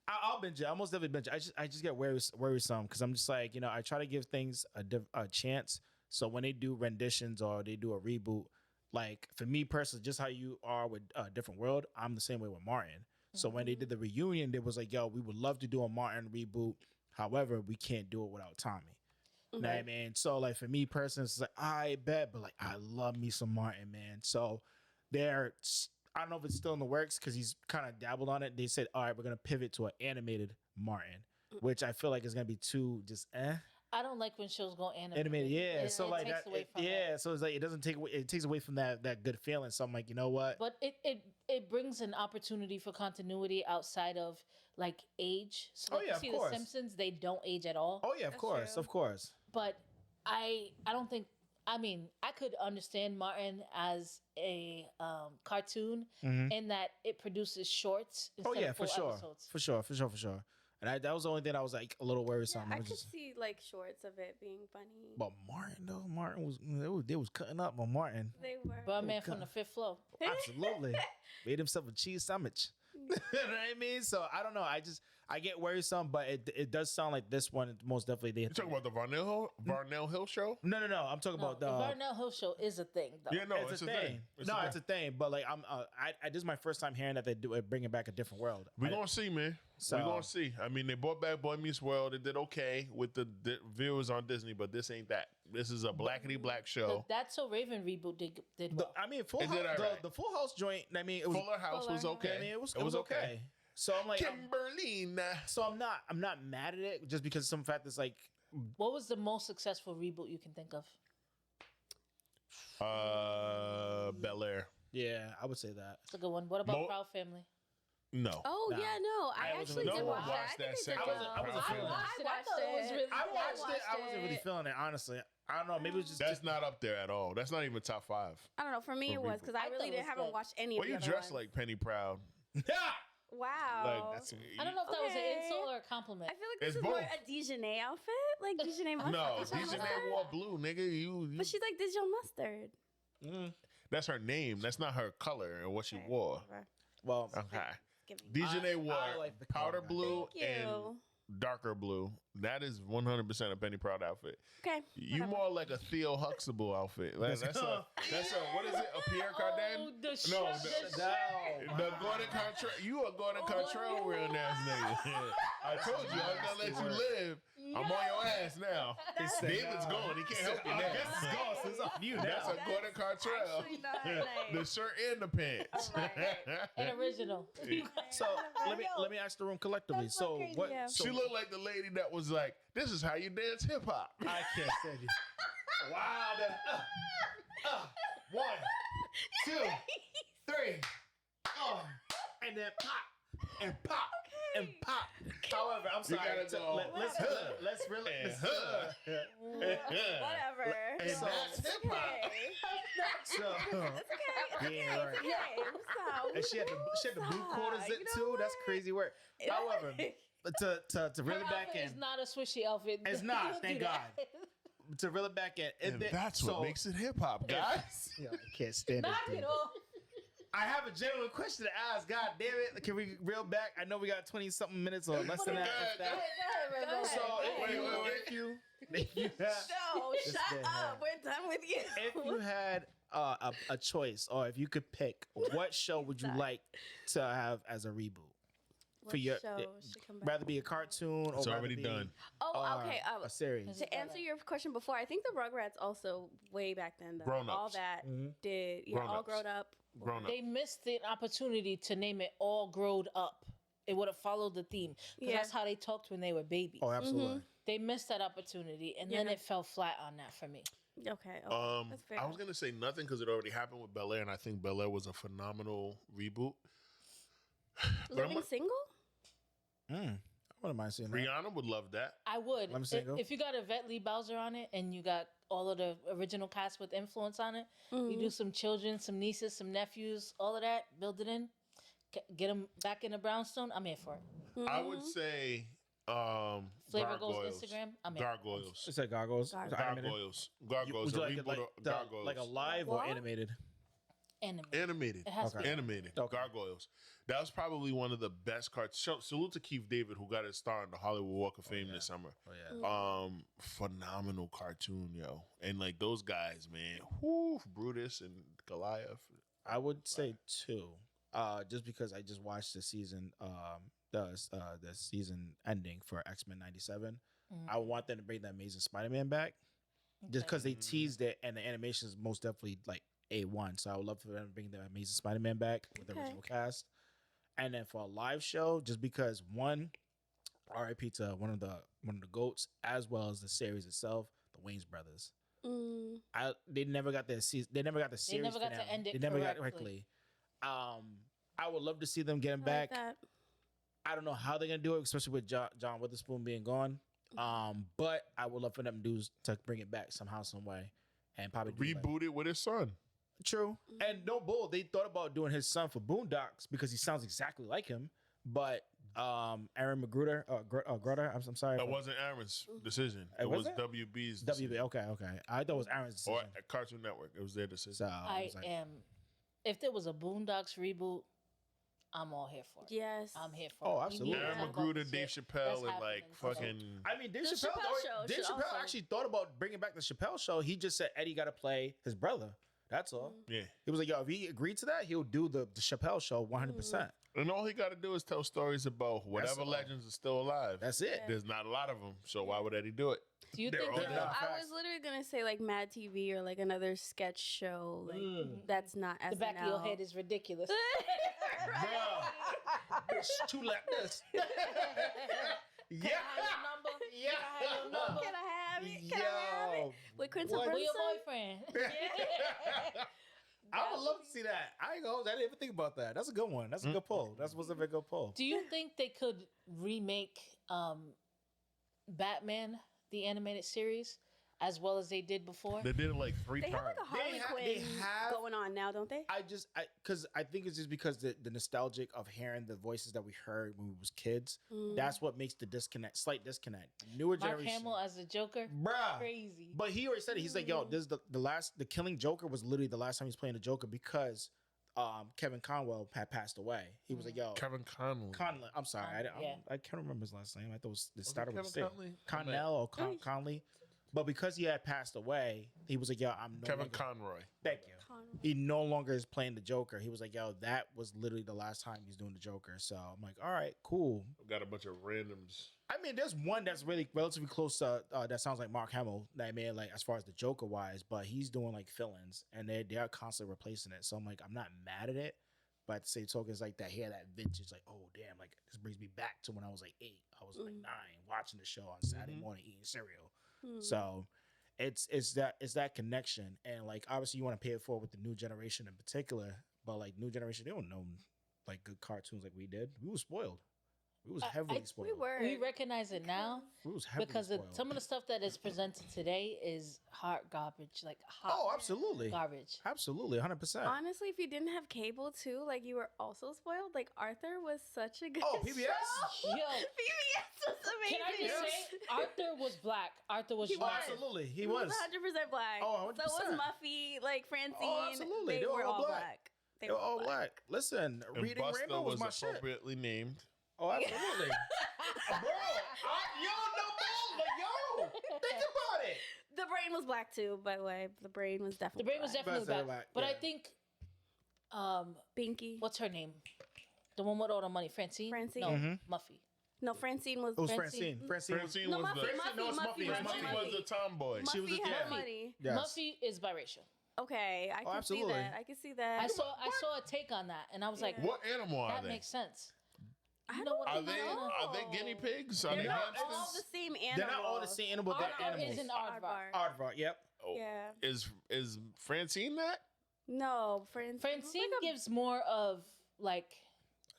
I'll binge it. I almost definitely binge it. I just get worrisome because I'm just like, I try to give things a chance. So when they do renditions or they do a reboot, like for me personally, just how you are with Different World, I'm the same way with Martin. So when they did the reunion, they was like, yo, we would love to do a Martin reboot. However, we can't do it without Tommy. Know what I mean? So like for me personally, it's like, I bet, but like I love me some Martin, man. So I don't know if it's still in the works because he's kind of dabbled on it. They said, all right, we're going to pivot to an animated Martin, which I feel like is going to be too just I don't like when shows go animated. Yeah. It So like takes that. away from Yeah. it. So it's like, it doesn't take away, it takes away from that good feeling. So I'm like, you know what? But it brings an opportunity for continuity outside of like age. So Oh, like yeah, you of see course. The Simpsons, they don't age at all. Oh yeah, of That's course. true. Of course. But I don't think I mean, I could understand Martin as a cartoon in that it produces shorts instead Oh yeah, of full for sure, episodes. for sure. And that was the only thing I was like a little worrisome. I was could just, see like shorts of it being funny. but Martin though, Martin was they was cutting up on Martin. They were. Birdman from the fifth floor. Absolutely, made himself a cheese sandwich. You know what I mean? So I don't know. I get worrisome, but it does sound like this one most definitely. They You talking about the Varnell Hill show? no. I'm talking No, about the Varnell Hill show is a thing, though. Yeah, no, it's a thing. It's a thing. But like this is my first time hearing that they do it, bringing back a different world. We're gonna see, man. So- We're gonna see. I mean, they brought back Boy Meets World. It did okay with the viewers on Disney, but this ain't that. This is a blackity black The show. That's So Raven reboot did well. I mean, Full Is it House, alright? the Full House joint. I mean, it was. Fuller House was Fuller okay. I mean, it was okay. So I'm like, Kimberly. so I'm not mad at it just because some fact is like, What was the most successful reboot you can think of? Bel Air. yeah, I would say that. It's a good one. What about Mo- Proud Family? No. Oh Nah. yeah, no, I I wasn't actually really did feeling watch it. that. Watched that I think second they did one. well. I wasn't feeling it. I thought it was really. I watched it. I wasn't really feeling it, honestly. I don't know. Maybe it was just. That's not up there at all. That's not even top 5. I don't know. For me, For it was reboot. because I I thought really it was haven't good. watched any Well, of you the other dress ones. like Penny Proud. Wow. Like that's. I don't know if that was an okay. insult or a compliment. I feel like this It's is more both. a Dijonay outfit, like Dijonay mustard. No, Dijon Dijonay mustard. wore blue, nigga. You But she's like Dijon mustard. that's her name. That's not her color and what she Okay, wore. whatever. Well, Okay. Give me. Dijonay wore I like the powder color. blue Thank and you. darker blue. That is 100% a Penny Proud outfit. Okay. You whatever. more like a Theo Huxtable outfit. That's a what is it? A Pierre Cardin? Oh, the No, shirt, the- the shirt. The Gordon Contrell. You a Gordon Contrell real ass nigga. I told you I was gonna let you live. I'm on your ass now. David's gone. He can't help you I now. guess it's gone. So it's on you now. That's a Gordon Contrell. Actually not nice. The shirt and the pants. An original. So let me ask the room collectively. That's so So crazy, what? yeah. So She looked like the lady that was like, "This is how you dance hip hop." I can't stand you. Wow. 1, 2, 3. And then pop and pop and pop. However, I'm You sorry. gotta go, Let's really. and Whatever. And So- that's hip hop. So, It's okay. It's okay. Yeah, right. It's okay. Stop. and she had the blue quarter Stop. zip You know too. That's what? crazy work. However, to reel Her it back outfit in, is not a swishy outfit. It's not, Don't thank do that. to reel it back in, And that's what makes it hip hop, guys. Yeah, I can't stand Knock it. it off. I have a genuine question to ask. God damn it! Can we reel back? I know we got 20 something minutes or less than that. if Go that. ahead, Go ahead, So Wait. if you have, No, Just shut stay up. We're done with you. if you had a choice, or if you could pick, what show would you Sorry. like to have as a reboot? What for your- show it- should come back? Rather be a cartoon or It's rather already be, done. Oh, okay. a series. To answer your question before, I think the Rugrats also way back then, though, Grown-ups. all that Mhm. did, all Grown-ups. grown up. Grown up. They missed the opportunity to name it All Growed Up. It would have followed the theme. 'Cause Yeah. that's how they talked when they were babies. Oh, absolutely. They missed that opportunity, and then Yeah. it fell flat on that for me. Okay. That's fair. I was gonna say nothing because it already happened with Bel Air, and I think Bel Air was a phenomenal reboot. But Living I'm single? I wouldn't mind seeing that. Rihanna would love that. I would. Let me see, go. If you got Yvette Lee Bowser on it, and you got all of the original cast with influence on it, you do some children, some nieces, some nephews, all of that, build it in, get them back in the brownstone. I'm here for it. I would say Flavor Goes Gargoyles. Instagram. I'm here. Gargoyles. It's like Gargoyles. Gargoyles. Gargoyles. Would you A like it reboot of Gargoyles. like a live or What? animated? Animated. Animated. It has to Okay. be. Animated. Okay. Gargoyles. That was probably one of the best cartoons. Salute to Keith David, who got his star in the Hollywood Walk of Fame this summer. Oh yeah. Phenomenal cartoon, yo. And like those guys, man. Whoo, Brutus and Goliath. I would say 2. Just because I just watched the season, the season ending for X-Men '97. I want them to bring the Amazing Spider-Man back, just because they teased it, and the animation is most definitely like A1. So I would love for them to bring the Amazing Spider-Man back with the Okay. original cast, and then for a live show, just because one, R.I.P. to one of the goats, as well as the series itself, the Wayans brothers. They never got their season. They never got the series. never got to finale. end it They never got it correctly. correctly. I would love to see them get him I back. like that. I don't know how they're gonna do it, especially with John Witherspoon being gone. But I would love for them to bring it back somehow, some way. and probably do, like, Rebooted with his son. True. And no bull, they thought about doing his son for Boondocks because he sounds exactly like him. But Aaron Magruder, Grutter, I'm sorry. That wasn't Aaron's decision. Hey, It was was it? WB's WB. decision. Okay. I thought it was Aaron's decision. Or at Cartoon Network. It was their decision. So I was like, am. If there was a Boondocks reboot, I'm all here for it. Yes. I'm here for Oh, it. absolutely. We need to Aaron talk about Magruder, the Dave shit Chappelle, that's and happening. like fucking. I mean, Dave The Chappelle. Chappelle show Dave should Chappelle also- actually thought about bringing back the Chappelle show. He just said Eddie got to play his brother. That's all. Yeah. He was like, yo, if he agreed to that, he'll do the Chappelle show 100%. And all he got to do is tell stories about whatever all. legends are still alive. That's it. There's not a lot of them, so why would Eddie do it? Do you They're think all that dead. Yeah. I was literally gonna say like Mad TV or like another sketch show like that's not SNL. the back of your head is ridiculous? Bitch, too like this. Can Yeah. I have your number? Yeah. Can I have your number? Can I have it? Can I have it? With Quentin What? Who your Brunson? boyfriend? I would love to see that. I ain't gonna. I didn't even think about that. That's a good one. That's a good pull. That's what's a very good pull. Do you think they could remake Batman the animated series as well as they did before? They did it like 3 They have times. like a Harley they Quinn have- going on now, don't they? Because I think it's just because the nostalgic of hearing the voices that we heard when we was kids. That's what makes the slight disconnect. Newer Mark generation, Hamill as a Joker? bruh. Crazy. But he already said it. He's like, yo, this is the Killing Joker was literally the last time he was playing the Joker because Kevin Conwell had passed away. He was like, yo, Kevin Conley. Conley. I'm sorry, Yeah. I can't remember his last name. I thought it was Was it started with a C. Kevin Conley? Connell or Conley. But because he had passed away, he was like, yo, I'm no Kevin longer. Conroy. Thank you. He no longer is playing the Joker. He was like, yo, that was literally the last time he's doing the Joker. So I'm like, all right, cool. Got a bunch of randoms. I mean, there's one that's really relatively close to that sounds like Mark Hamill. That I mean, like as far as the Joker wise, but he's doing like fill-ins and they are constantly replacing it. So I'm like, I'm not mad at it, but at the same token, it's like that here, that vintage, like, oh damn, like this brings me back to when I was like 8. I was like 9, watching the show on Saturday morning, eating cereal. So it's that connection, and like obviously you want to pay it forward with the new generation in particular, but like new generation, they don't know like good cartoons like we did. We were spoiled. We was heavily spoiled. We were. We recognize it now We was heavily because spoiled. some of the stuff that is presented today is hot garbage, like hot Oh, absolutely. garbage. Absolutely, 100%. Honestly, if you didn't have cable too, like you were also spoiled. Like Arthur was such a good Oh, PBS? show. Yo, PBS was amazing. can I just say, Arthur was black. Arthur was He Oh, black. was. absolutely. He He was. was 100% black. Oh, So was 100%. Muffy, like Francine. Oh, absolutely. They were all black. They were all black. Listen, And Reading Buster Rainbow was was my shit. appropriately named. Oh, absolutely. Bro, yo, no bull. Like, yo, think about it. The brain was black too, by the way. The brain was The definitely brain was black. definitely Buster black. black, But I yeah. think, Binky. what's her name? The one with all the money, Francine. Francine. No, Mm-hmm. Muffy. No, Francine was. It was Francine. Francine. Francine No, was Muffy, the Muffy, no, it's Muffy, Muffy, it's Francine Muffy. was the tomboy. Muffy She was a had kid. money. Yes. Muffy is biracial. Okay, I can see absolutely. that. I can see that. I saw a take on that, and I was like, Yeah. What animal are that they? makes sense. I You know what don't Are they know. are they guinea pigs? Are They're they not hamsters? all the same animal. They're not all the same animal. They're Arthur animals. is an aardvark. Aardvark, yep. Oh, Yeah. Is Francine that? No, Francine. Francine like gives more of like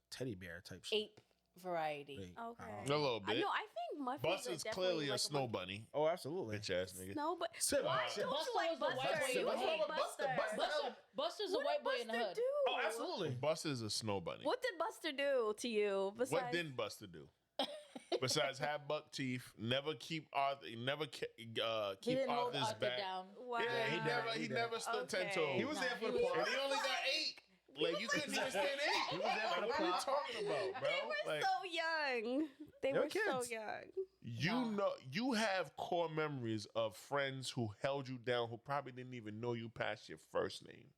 Teddy bear type shit. ape variety. Like, Okay. I A don't know. little bit. No, I think Muffy Buster's clearly a snow bunny. Oh, absolutely. Bitch ass nigga. No, but Sit why back. don't Buster you like was the white Buster? boy You in the hate hood. Buster. Buster's a What white did boy in the Buster hood. do? Oh, absolutely. Buster's a snow bunny. What did Buster do to you? Besides, What didn't Buster do? Besides have buck teeth, never keep Arthur, never He keep didn't hold Arthur's Arthur back. down. Wow. Yeah, he He never stood 10 Okay. toes. He was there for the He was- plot. And he only got 8. Like you couldn't even stand 8. He was there for the What are you plot. talking about, bro? They were Like so young. They They were were so kids. young. you know, you have core memories of friends who held you down, who probably didn't even know you past your first name.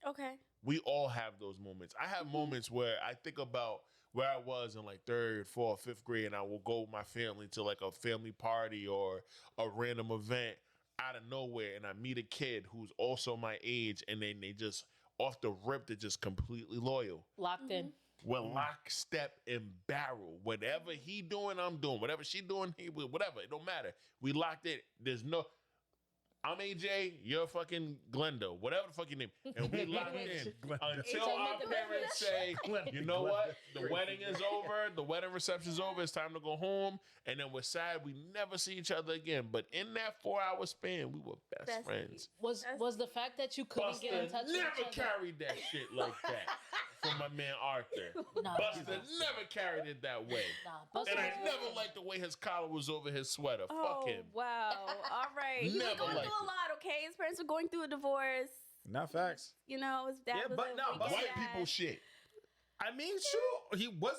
Okay. We all have those moments. I have moments where I think about where I was in like 3rd, 4th, 5th grade, and I will go with my family to like a family party or a random event out of nowhere, and I meet a kid who's also my age, and then they just off the rip, they're just completely loyal. Locked in. We're lockstep and barrel. Whatever he doing, I'm doing. Whatever she doing, he will. Whatever. It don't matter. We locked in. There's no. I'm AJ, you're fucking Glenda, whatever the fuck your name. And we locked in until AJ our parents say, you know what? The wedding is over. The wedding reception's over. It's time to go home. And then we're sad we never see each other again. But in that 4-hour span, we were best friends. Was the fact that you couldn't Buster get in touch with never each other? carried that shit like that from my man Arthur. Nah, Buster never carried it that way. Buster And I was- never liked the way his collar was over his sweater. Oh, Fuck him. wow. All right. He was Never going liked through a it. lot, okay? His parents were going through a divorce. Not facts. You know, his dad Yeah, was but a no, but wicked White dad. people shit. I mean, sure, he was.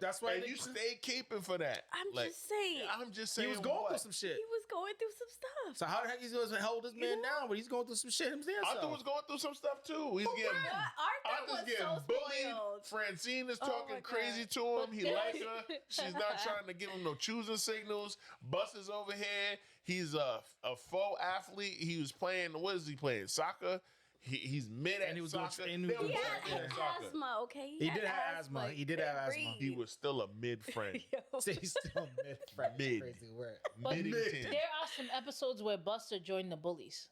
That's why And they- you stay caping for that. I'm Like, just saying. I'm just he saying was going what? through some shit. He was going through some stuff. So how the heck he's going to hold this man down when he's going through some shit himself? Arthur was going through some stuff too. He's getting Arthur was Arthur's getting so bullied. spoiled. Francine is Oh talking my crazy God. to him. He likes her. She's not trying to give him no choosing signals. Bus is over here. He's a faux athlete. He was playing. What is he playing? Soccer. He's mid at And he was doing- soccer. and he was They were He doing- both had good at Yeah. soccer. asthma, okay? He did have asthma. He did have asthma. He was still a mid friend. So he's still mid. Mid. Crazy word. But Middington. there are some episodes where Buster joined the bullies.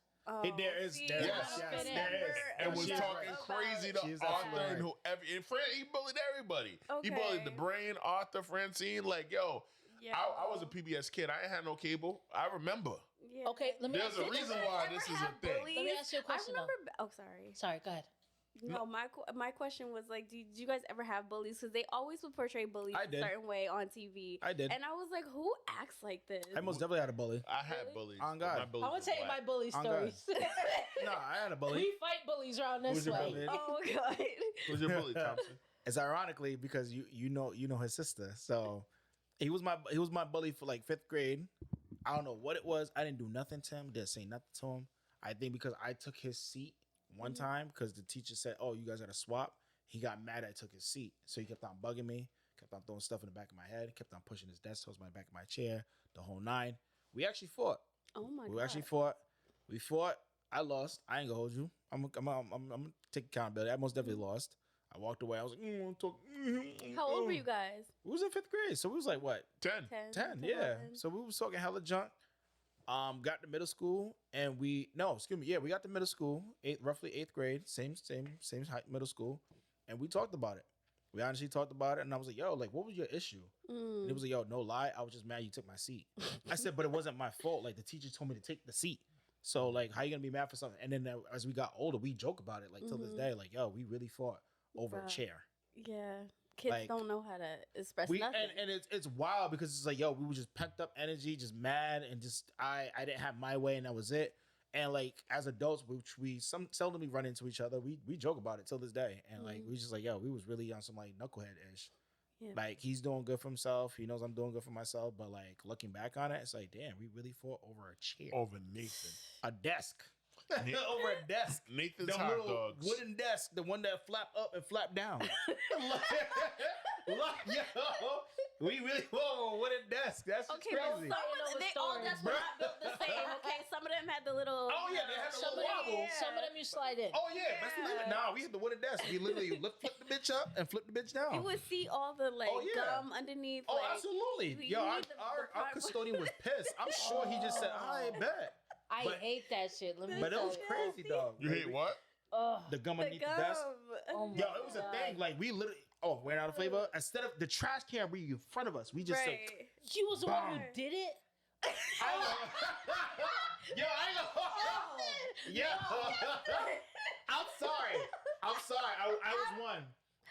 There is- see, there is- I yes, remember there is. And was She's talking right. crazy to She's Arthur absolutely and right. whoever. And he bullied everybody. He Okay. bullied the brain, Arthur, Francine. Like, yo, Yeah. I was a PBS kid. I ain't had no cable. I remember. Yeah. Okay, let me There's ask a you reason this. why Ever this is a have thing. bullies? Let me ask you a question, I remember. Oh, sorry. Sorry, go ahead. No, my question was like, did you guys ever have bullies? Because they always would portray bullies I a did. certain way on TV. I did. And I was like, who acts like this? I most definitely had a bully. I had Really? bullies. On but God. my bullies I'm gonna were tell you my black. bully On God. stories. No, I had a bully. We fight bullies around this Who's your way. bully? Oh god. Who's your bully, Thompson? It's ironically because you know his sister. So he was my bully for like 5th grade. I don't know what it was. I didn't do nothing to him. Didn't say nothing to him. I think because I took his seat one time because the teacher said, "Oh, you guys got to swap." He got mad I took his seat. So he kept on bugging me, kept on throwing stuff in the back of my head, kept on pushing his desk towards my back of my chair, the whole 9. We actually fought. Oh my god. We actually fought. We fought. I lost. I ain't gonna hold you. I'm gonna take accountability. I most definitely lost. I walked away. I was like, talk. How old were you guys? We was in 5th grade, so we was like what, 10. 10. 10? Yeah. So we was talking hella junk. Got to middle school, and we got to middle school, roughly 8th grade, same height, middle school, and we talked about it. We honestly talked about it, and I was like, yo, like, what was your issue? And it was like, yo, no lie, I was just mad you took my seat. I said, but it wasn't my fault. Like, the teacher told me to take the seat. So, like, how you gonna be mad for something? And then as we got older, we joke about it, like, till this day, like, yo, we really fought over a Wow. chair. Yeah. Kids Like, don't know how to express We nothing. and it's wild because it's like, yo, we were just pent up energy, just mad, and just I didn't have my way, and that was it. And like as adults, which we seldomly run into each other, we joke about it till this day. And like we just like, yo, we was really on some like knucklehead ish. Yeah. Like he's doing good for himself, he knows I'm doing good for myself, but like looking back on it, it's like, damn, we really fought over a chair, Over Nathan. a desk, over a desk. Nathan's The hot little dogs. wooden desk, the one that flap up and flap down. Like, yo, we really whoa, wooden desk. That's just Okay, well, crazy. they all desks were not built the same. Okay, some of them had the little. Oh yeah, they had the Some of, little them, wobble. some of them you slide in. Oh yeah, best believe it. Nah, we had the wooden desk. We literally flip the bitch up and flip the bitch down. You would see all the like Oh, yeah. gum underneath. Oh, like, absolutely. you Yo, our, need the our part- custodian was pissed. I'm sure he just said, I bet. I but- hate that shit. Let me But it tell was you. crazy, dog. You hate what? Ugh. The gum The underneath gum. the desk. Oh my Yo, it was a God. thing. Like, we literally, ran out of flavor. Instead of the trash can being in front of us, we just said, Right. You was the one who Bang. did it? Yo, I ain't gonna. Yo. I'm sorry.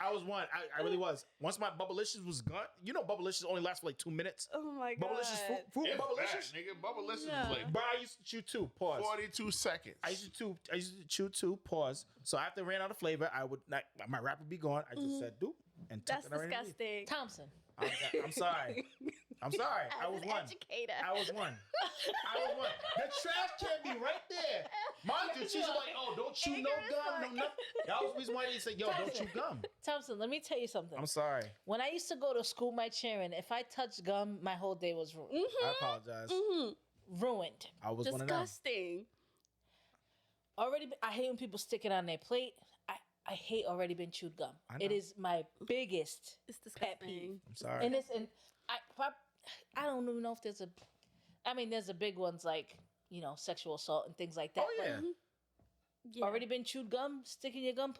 I was one. I really was. Once my Bubblicious was gone, Bubblicious only lasts for like 2 minutes. Oh my god. Bubblicious fruit If Bubblicious. that, nigga. Bubblicious Yeah. was like Bro, I used to chew 2. Pause. 42 seconds. I used to chew 2. Pause. So after I ran out of flavor, I would not. My wrap would be gone. I just said doop and tucked That's it underneath. disgusting. Thompson. I'm sorry. I'm sorry. I As was an one. educator. I was one. The trash can be right there. Mind you, she's like, oh, don't chew no gum, no nothing. That was the reason why they said, yo, don't chew gum. Thompson, let me tell you something. I'm sorry. When I used to go to school, my cheering, if I touched gum, my whole day was ruined. I apologize. Ruined. I was one of them. Disgusting. I hate when people stick it on their plate. I hate already been chewed gum. I know. It is my biggest It's pet disgusting. peeve. I'm sorry. And I don't even know if there's a big ones like sexual assault and things like that. Oh yeah. Yeah. Already been chewed gum, sticking your gum.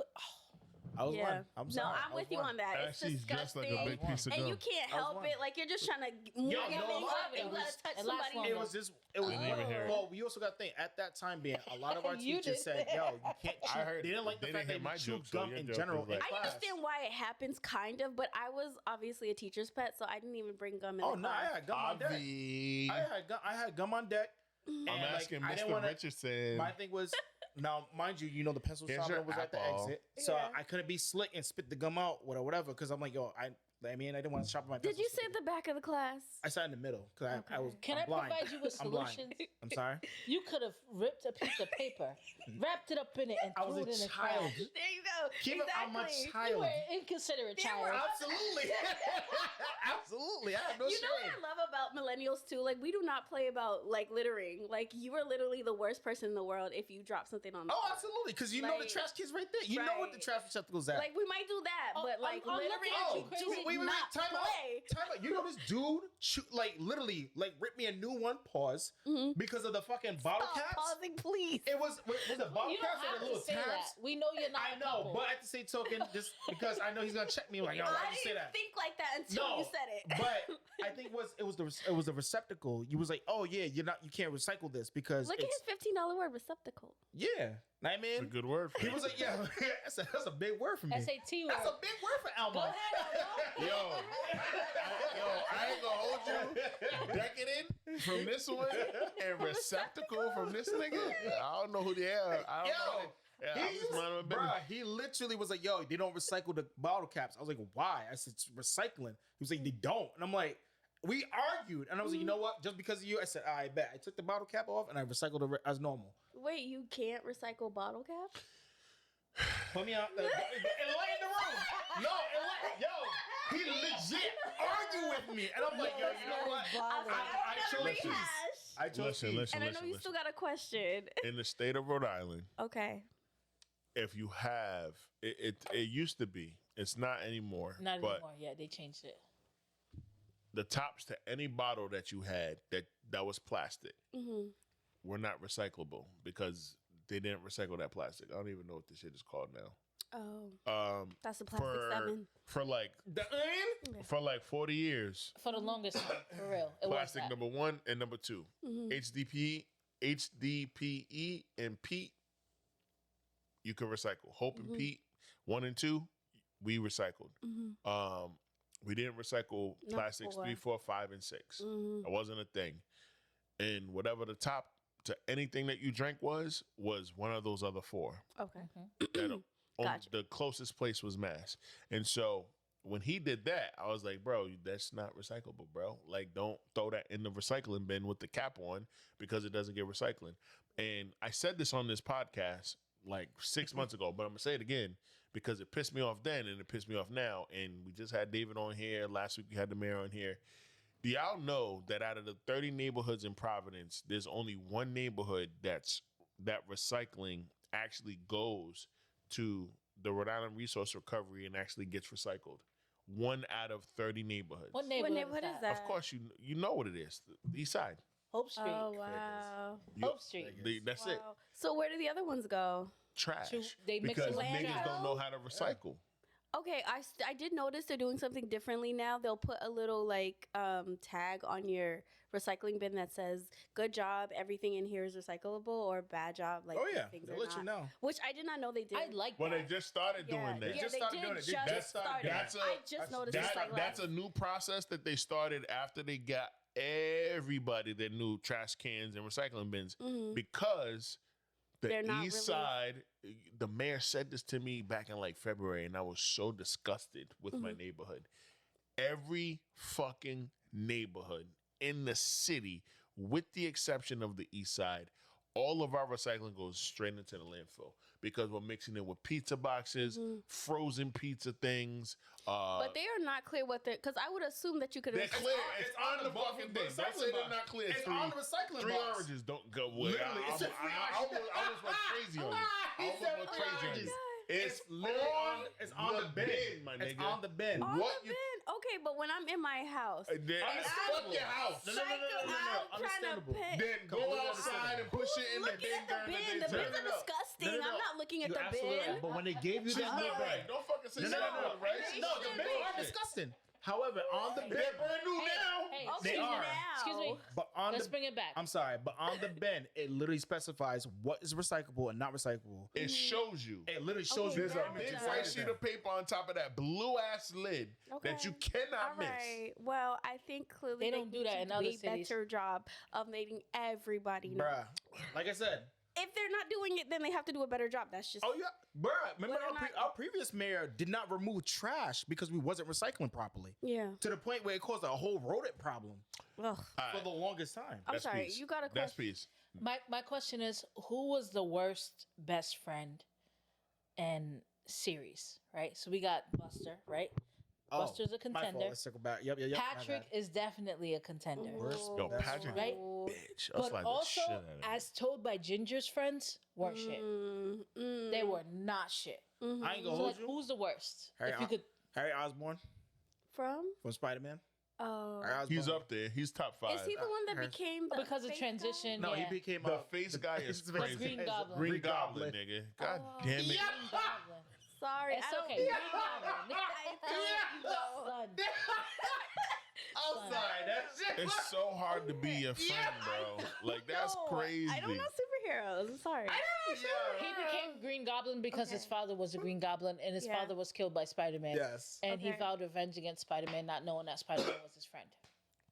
I was Yeah. one. I'm No, sorry. I'm with you on that. It's She's dressed disgusting. like a big piece of And gum. you can't I was help one. it. Like, you're just trying to move Yo, your no things lie, up and it you was- gotta touch it lasts somebody. longer. It was just. It was. Didn't even hear it. Well, we also got to think at that time being a lot of our You teachers did. said, "Yo, you can't chew." I heard they didn't like the they fact didn't that hear you my chew joke, so gum your in joke general. was like- in I class. understand why it happens, kind of, but I was obviously a teacher's pet, so I didn't even bring gum in Oh the no, class. I had gum on deck. I had gum on deck. I'm and, like, asking I didn't Mr. wanna- Richardson. My thing was, now mind you, the pencil Here's sharpener your was at the apple. exit, so Yeah. I couldn't be slick and spit the gum out, whatever. Because I'm like, yo, I didn't want to sharpen my pencil. Did you so sit at the back of the class? I sat in the middle because I was. Can I'm I blind. provide you with I'm blind. solutions? I'm sorry. You could have ripped a piece of paper, wrapped it up in it, and I threw was it in a the child. trash. There you go. Keep it on my Exactly. You child. were an inconsiderate child. Absolutely. Absolutely. I have no You know what shame. I love about millennials too? Like, we do not play about like littering. Like, you are literally the worst person in the world if you drop something on the Oh, floor. absolutely. Because you know the Like, trash can's right there. You know what the right. trash receptacle's at. Like, we might do that, Oh, but like I'm looking littering, at you we crazy. do Wait, not time out. play. Time out. You know this dude, literally, ripped me a new one, pause, because of the fucking bottle Stop caps. pausing, please. It was it bottle You caps don't or have the to little say tabs? that. We know you're not I a know, couple. but at the same token, just because I know he's gonna check me like, yo, I why'd you say didn't that? think like that until No, you said it. But I think it was the receptacle. You was like, oh yeah, you can't recycle this because Look at it's his $15 word receptacle. yeah. I mean, It's a good word for he it. was like, yeah, that's a big word for me. SAT word. That's a big word for Elmo. Go ahead, Elmo. Yo, I ain't gonna hold you. Decadent from this one and receptacle from this nigga. I don't know who they are. I don't know. Yeah, I just mind my business. Bruh, he literally was like, yo, they don't recycle the bottle caps. I was like, why? I said, it's recycling. He was like, they don't. And I'm like, we argued. And I was like, you know what? Just because of you, I said, I bet. I took the bottle cap off and I recycled it as normal. Wait, you can't recycle bottle caps? Put me out. Enlighten the room. No, yo, he legit argued with me. And I'm like, yo, you know what? I chose rehash. peace. I chose Listen, peace. listen, And I know listen, you listen. still got a question. In the state of Rhode Island, Okay. if you have it used to be. It's not anymore. Not but anymore. Yeah, they changed it. the tops to any bottle that you had that was plastic were not recyclable because they didn't recycle that plastic. I don't even know what this shit is called now. Oh, that's a plastic seven. For like 40 years, For the longest time, for real. It plastic was that. number 1 and number 2, HDPE and peat, you can recycle. Hope and peat 1 and 2, we recycled. We didn't recycle Not plastics 4. 3, 4, 5, and 6. That wasn't a thing. And whatever the top to anything that you drank was one of those other 4. Okay. That Gotcha. The closest place was Mass. And so when he did that, I was like, bro, that's not recyclable, bro. Like, don't throw that in the recycling bin with the cap on because it doesn't get recycling. And I said this on this podcast like 6 months ago, but I'm going to say it again because it pissed me off then and it pissed me off now. And we just had David on here. Last week we had the mayor on here. Do y'all know that out of the 30 neighborhoods in Providence, there's only one neighborhood that recycling actually goes to the Rhode Island Resource Recovery and actually gets recycled? 1 out of 30 neighborhoods. What neighborhood, is that? Of course, you know what it is. The East Side. Hope Street. Oh, wow. Hope Street. That's it. Wow. So where do the other ones go? Trash. They mix because it with niggas trash. don't know how to recycle. Okay, I did notice they're doing something differently now. They'll put a little like tag on your recycling bin that says "Good job, everything in here is recyclable," or "Bad job, like Oh these yeah, things they'll are let not." you know. Which I did not know they did. I like Well, that. they just started doing that. Yeah, just they started did doing it. They just just started. That's I just noticed this like That's last. a new process that they started after they got everybody their new trash cans and recycling bins because the They're not East really- Side, the mayor said this to me back in like February, and I was so disgusted with my neighborhood. Every fucking neighborhood in the city, with the exception of the East Side, all of our recycling goes straight into the landfill because we're mixing it with pizza boxes, frozen pizza things. But they are not clear what they're, because I would assume that you could. They're clear. It's It's on the fucking thing. Don't say they're not clear. It's on the recycling Three box. oranges don't go with. Literally, it said three I almost went crazy on you. I almost went crazy on you. It's literally on. It's on the bin. my It's nigga. on the bin. On What the you- bin. Okay, Okay, but when I'm in my house, Then I'm- fuck your house. I'm trying to pay. Then go outside and push it in the Looking bin at the during bin. the The daytime. bins are disgusting. No. I'm not looking at You the absolutely bin. right. But when they gave you She's that not new right. bed, Don't fucking say she's No. not right. no, the bins are disgusting. However, on the They're bed, brand new now. Hey, Okay, They are. now. excuse me. but on Let's the bring it back. I'm sorry, but on the bin, it literally specifies what is recyclable and not recyclable. It shows you. It literally shows you There's a now big it does. white sheet of paper on top of that blue ass lid that you Okay. cannot All miss. right. Well, I think clearly They don't do that in other way cities. better job of making everybody know. Bruh. Like I said, If they're not doing it, then they have to do a better job. That's just oh yeah, bruh. Remember Whether or not- our previous mayor did not remove trash because we wasn't recycling properly. yeah. To the point where it caused a whole rodent problem Ugh. All for right, the longest time. I'm that's sorry. peace. You got a That's question. peace. My question is, who was the worst best friend and series, right? So we got Buster, right? Buster's a My fault. contender. Let's circle back. Yep. my Patrick bad. is definitely a contender. Yo, That's Patrick, right. bitch. I was But like the also, shit out of him. as told by Ginger's friends, weren't shit. They were not shit. I ain't gonna So hold like, you. who's the worst? Harry, If you could, Harry Osborn From? Spider-Man. Oh. Harry Osborn. He's up there. He's top 5. Is he the one that Harris. became the because of face transition. No, yeah. he became The a face guy is the crazy. Green Goblin. Green Goblin, nigga. God Oh. damn it. Green Goblin. Sorry, It's I don't. okay. Green Goblin. I feel you though. Son. I'm sorry. That's It's so hard to be your friend, bro. Like, that's No, crazy. I don't know superheroes. I'm sorry. He became Green Goblin because his Okay. father was a Green Goblin and his Yeah. father was killed by Spider-Man. Yes. And he Okay. vowed revenge against Spider-Man, not knowing that Spider-Man was his friend.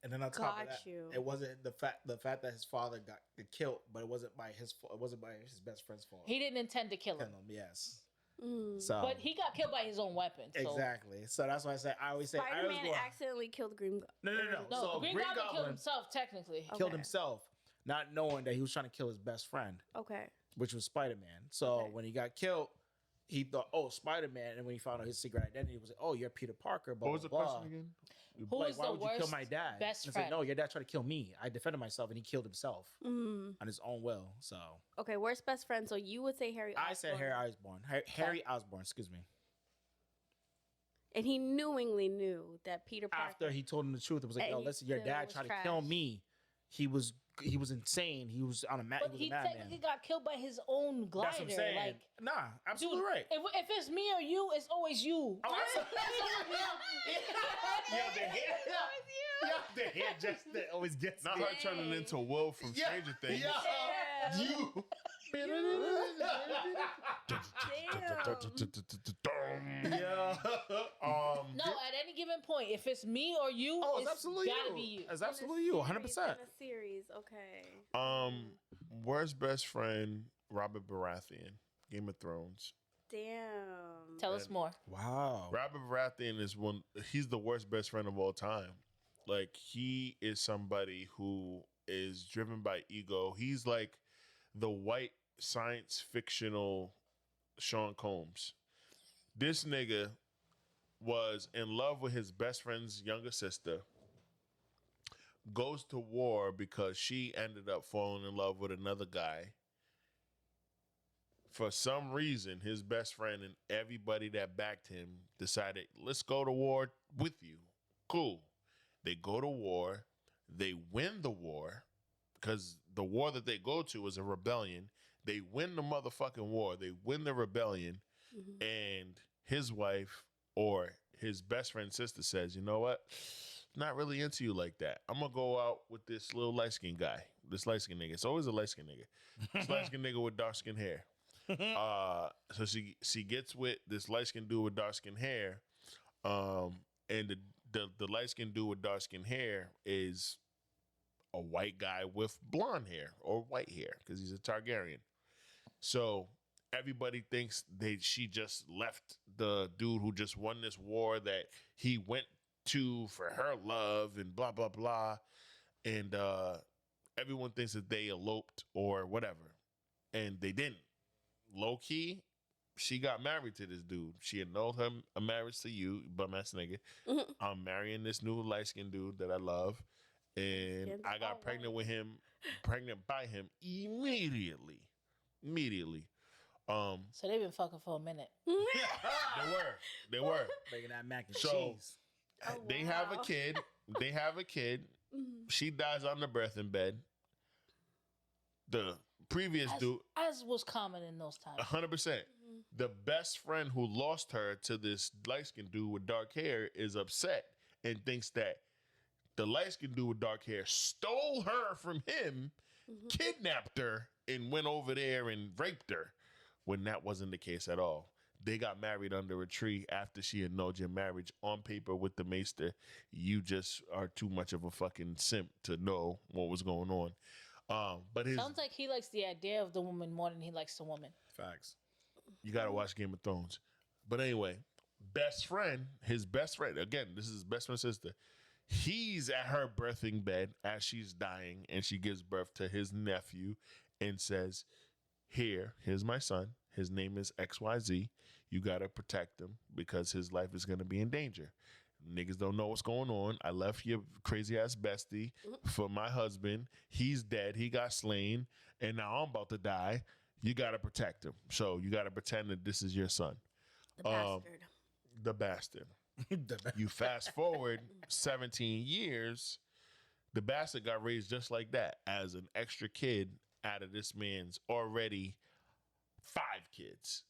And then on top of Got that, you. it wasn't the fact that his father got killed, but it wasn't by his fault. It wasn't by his best friend's fault. He didn't intend to kill him, Killing him, yes. Mm. So but he got killed by his own weapon. So. exactly. So that's why I always say I always Spider-Man go, accidentally killed Green Goblin. no. No, So Green Goblin killed himself technically. killed Okay. himself, not knowing that he was trying to kill his best friend, Okay. which was Spider-Man. So Okay. when he got killed, he thought, "Oh, Spider-Man," and when he found out his secret identity, he was like, "Oh, you're Peter Parker." Blah, What was the blah, question blah. again? Who Like, is why the would you kill worst my dad? best And it's like, friend? no, your dad tried to kill me. I defended myself, and he killed himself Mm. on his own will. So Okay. Worst best friend. So you would say Harry. I said Osborn. Harry Osborn. Harry Osborn, excuse me. And he knowingly knew that Peter Parker. After he told him the truth, it was like, And "Yo, he listen, your still dad was tried to kill trash. me. He was insane. He was on a But he was he a madman." technically got killed by his own glider. That's what I'm saying. Like, Nah, absolutely dude, right. if it's me or you, it's always you. Oh, the hair just always gets Not me. her turning into Will from Yeah. Stranger Things. Yeah. Yeah. You. Yeah. No, at any given point, if it's me or you, Oh, it's it's absolutely gotta you. be you. It's absolutely you. 100%. In a series. Okay. Worst best friend, Robert Baratheon, Game of Thrones. Damn. Tell us more. Wow. Robert Baratheon is he's the worst best friend of all time. Like, he is somebody who is driven by ego. He's like the white science fictional Sean Combs. This nigga was in love with his best friend's younger sister, goes to war because she ended up falling in love with another guy. For some reason, his best friend and everybody that backed him decided, let's go to war with you. Cool. They go to war. They win the war because the war that they go to is a rebellion. They win the motherfucking war. They win the rebellion. Mhm. And his wife or his best friend's sister says, you know what? Not really into you like that. I'm going to go out with this little light-skinned guy. This light-skinned nigga. It's always a light-skinned nigga. This light-skinned nigga with dark-skinned hair. So she gets with this light-skinned dude with dark-skinned hair. And the light-skinned dude with dark-skinned hair is a white guy with blonde hair or white hair because he's a Targaryen. So everybody thinks she just left the dude who just won this war that he went to for her love and blah, blah, blah. And everyone thinks that they eloped or whatever. And they didn't. Low key, she got married to this dude. She annulled her a marriage to you, bum ass nigga. Mhm. I'm marrying this new light skinned dude that I love. And Skins I got all pregnant white. with him, pregnant by him immediately. So they've been fucking for a minute. They were. Making that mac and So- cheese. Oh, They have a wow. kid. They have a kid. She dies on the birthing bed. The previous dude, as was common in those times. 100%. The best friend who lost her to this light-skinned dude with dark hair is upset and thinks that the light-skinned dude with dark hair stole her from him, kidnapped her, and went over there and raped her, when that wasn't the case at all. They got married under a tree after she annulled your marriage on paper with the maester. You just are too much of a fucking simp to know what was going on. But Sounds like he likes the idea of the woman more than he likes the woman. Facts. you got to watch Game of Thrones. But anyway, his best friend, again, this is his best friend's sister. He's at her birthing bed as she's dying, and she gives birth to his nephew and says, here's my son. His name is XYZ. You got to protect him because his life is going to be in danger. Niggas don't know what's going on. I left your crazy ass bestie for my husband. He's dead. He got slain. And now I'm about to die. You got to protect him. So you got to pretend that this is your son. The bastard. The bastard. You fast forward 17 years, the bastard got raised just like that as an extra kid out of this man's already 5 kids.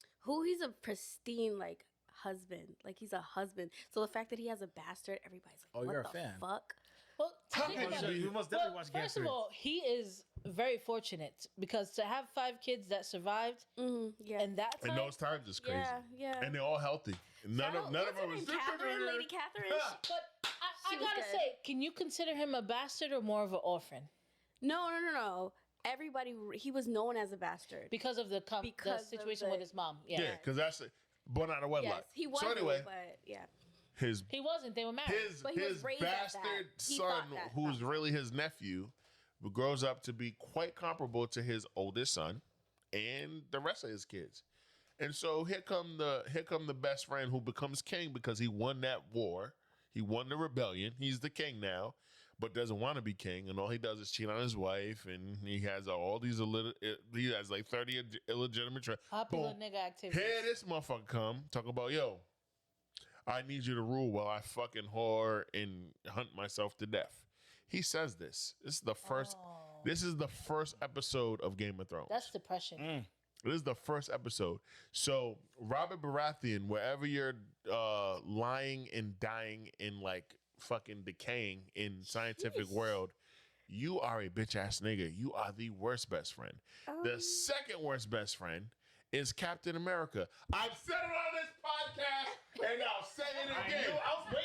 He's a pristine, like, husband. Like, he's a husband. So the fact that he has a bastard, everybody's like, Oh, what you're a the fan. fuck? Well, How think can about you it. be- You must definitely Well, watch Game of first of Thrones. all, he is very fortunate because to have 5 kids that survived Yeah. in that time, In those times, it's crazy. Yeah. And they're all healthy. None of them was was. Catherine, Lady Catherine. but I She was gotta good. say, can you consider him a bastard or more of an orphan No. Everybody, he was known as a bastard. because of the Because of situation the- with his mom? Yeah, because that's born out of wedlock. Yes, he was. So anyway, But yeah. his He wasn't. They were married. But he was his raised at that. bastard He son, thought that. who's really his nephew, grows up to be quite comparable to his oldest son and the rest of his kids. And so here come the best friend who becomes king because he won that war. He won the rebellion. He's the king now, but doesn't want to be king. And all he does is cheat on his wife. And he has all these he has like 30 illegitimate children. Popular Boom. nigga activity. Here this motherfucker come talking about, yo, I need you to rule while I fucking whore and hunt myself to death. He says this. This is the first. Oh. This is the first episode of Game of Thrones. That's depression. This is the first episode. So Robert Baratheon, wherever you're lying and dying and like fucking decaying in scientific world, you are a bitch ass nigga. You are the worst best friend. The second worst best friend is Captain America. I've said it on this podcast, and I'll say it again.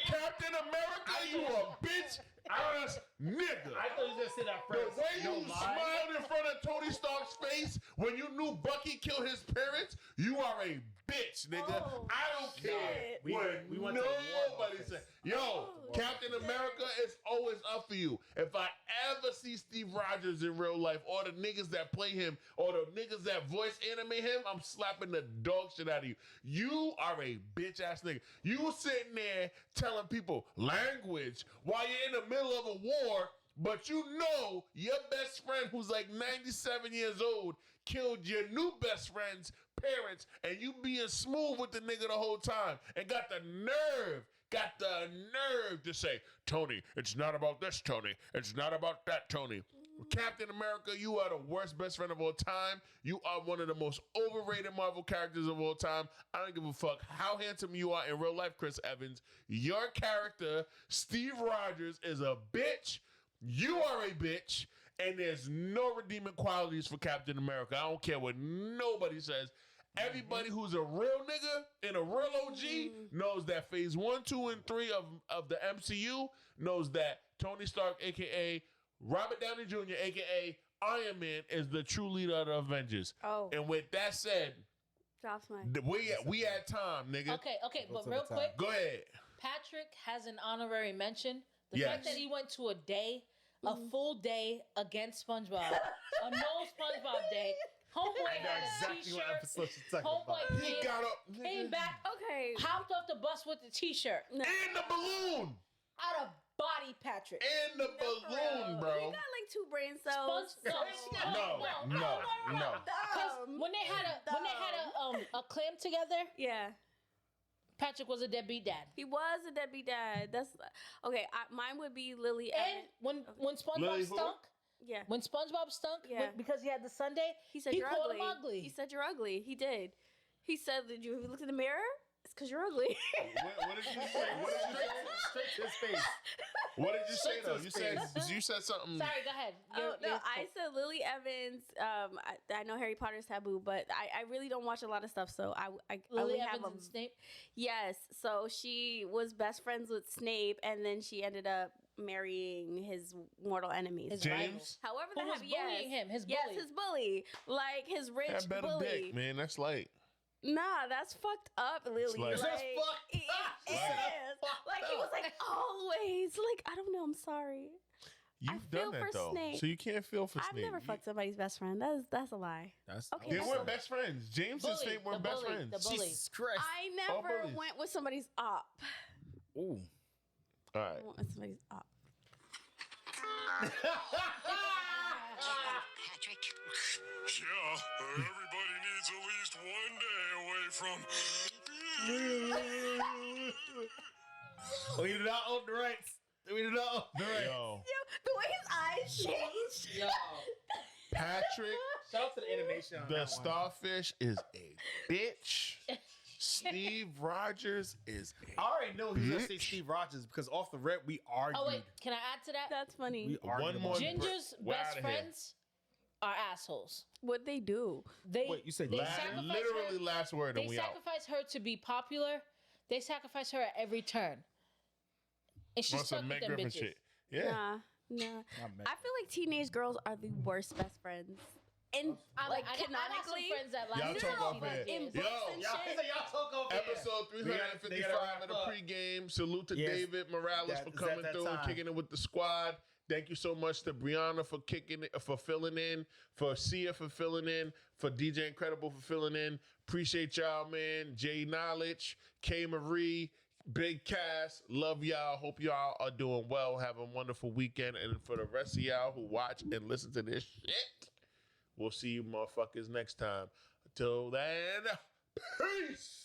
Captain America, you a bitch ass nigga. I thought you were gonna say that The first. way No you lie. smiled in front of Tony Stark's face when you knew Bucky killed his parents, you are a bitch, nigga. Oh, I don't care shit. We what went to war nobody about said. this. Yo, Captain America is always up for you. If I ever see Steve Rogers in real life, or the niggas that play him, or the niggas that voice animate him, I'm slapping the dog shit out of you. You are a bitch ass nigga. You sitting there telling people language while you're in the middle of a war, but you know your best friend who's like 97 years old killed your new best friend's parents, and you being smooth with the nigga the whole time, and got the nerve to say, Tony, it's not about this, Tony. It's not about that, Tony. Captain America, you are the worst best friend of all time. You are one of the most overrated Marvel characters of all time. I don't give a fuck how handsome you are in real life, Chris Evans. Your character, Steve Rogers, is a bitch. You are a bitch. And there's no redeeming qualities for Captain America. I don't care what nobody says. Everybody who's a real nigga and a real OG knows that phase 1, 2, and 3 of the MCU knows that Tony Stark, a.k.a. Robert Downey Jr., a.k.a. Iron Man, is the true leader of the Avengers. Oh. And with that said, Drops my. we had time, nigga. Okay, but to real the time. quick, Go ahead. Patrick has an honorary mention. The Yes. fact that he went to a full day against SpongeBob, a no SpongeBob day. Homeboy I know had a exactly what t-shirt. episode you're talking about. Homeboy He got up came back, Okay. hopped off the bus with the t-shirt. No. in the balloon. Out of body, Patrick. In the balloon, You bro. got like 2 brain cells. No. Because when they had a clam together, Yeah. Patrick was a deadbeat dad. He was a deadbeat dad. That's okay. Mine would be Lily. And when SpongeBob Lily who? stunk, yeah, when SpongeBob stunk Yeah. because he had the Sunday, he said he you're called ugly. him ugly. He said you're ugly. He did. He said that you looked in the mirror. It's because you're ugly. What did you say? What did you say? Straight to his face. What did you say Straight to though? his You said something. Sorry, go ahead. Oh, no, I said Lily Evans. I know Harry Potter's taboo, but I really don't watch a lot of stuff, so I Lily only Evans have and Snape. Yes, so she was best friends with Snape, and then she ended up marrying his mortal enemies. His James? rival. However, Who that was bullying him? His bully. Yes, his bully, like his rich That better bully. dick, man. That's light. Nah, that's fucked up, Lily. like- Like, That's fucked it is. Like he was like always. Like I don't know. I'm sorry. You've feel done that for though, Snape. so you can't feel for I've Snape. never fucked somebody's best friend. That's a lie. That's Okay, They that's weren't a- best friends. James and Bully, Snape weren't the best bully, friends. the bully. Jesus Christ. I never bullies. went with somebody's op. Ooh. All I right. went with somebody's op. Patrick. Yeah, everybody needs at least one day away from. We do not own the rights. We do not own the rights. Yo, The way his eyes changed. Yo. Patrick, Shout out to the animation on the that one. starfish is a bitch. Steve Rogers is I a already know he's gonna say Bitch. Steve Rogers because off the rep we argued. Oh wait, can I add to that? That's funny. We argued one more. about it. Ginger's We're best outta here. friends are assholes. What'd they do? They Wait, you said they last- sacrifice Literally her, last word, they and we out. sacrifice her to be popular. They sacrifice her at every turn, and she's On some stuck with Meg them Griffin bitches. shit. Yeah. Nah. Not mad. I feel like teenage girls are the worst best friends. And like I got some canonically, friends that Y'all last talk off teenage air. in years. books Yo, and Y'all, shit. y'all talk over here. Episode They gotta 355 wrap of the up. pregame. Salute to Yes. David Morales That- for it's coming at that through and time. kicking it with the squad. Thank you so much to Brianna for kicking it, for filling in, for Sia for filling in, for DJ Incredible for filling in. Appreciate y'all, man. Jay Knowledge, K Marie, Big Cass. Love y'all. Hope y'all are doing well. Have a wonderful weekend. And for the rest of y'all who watch and listen to this shit, we'll see you motherfuckers next time. Until then, peace.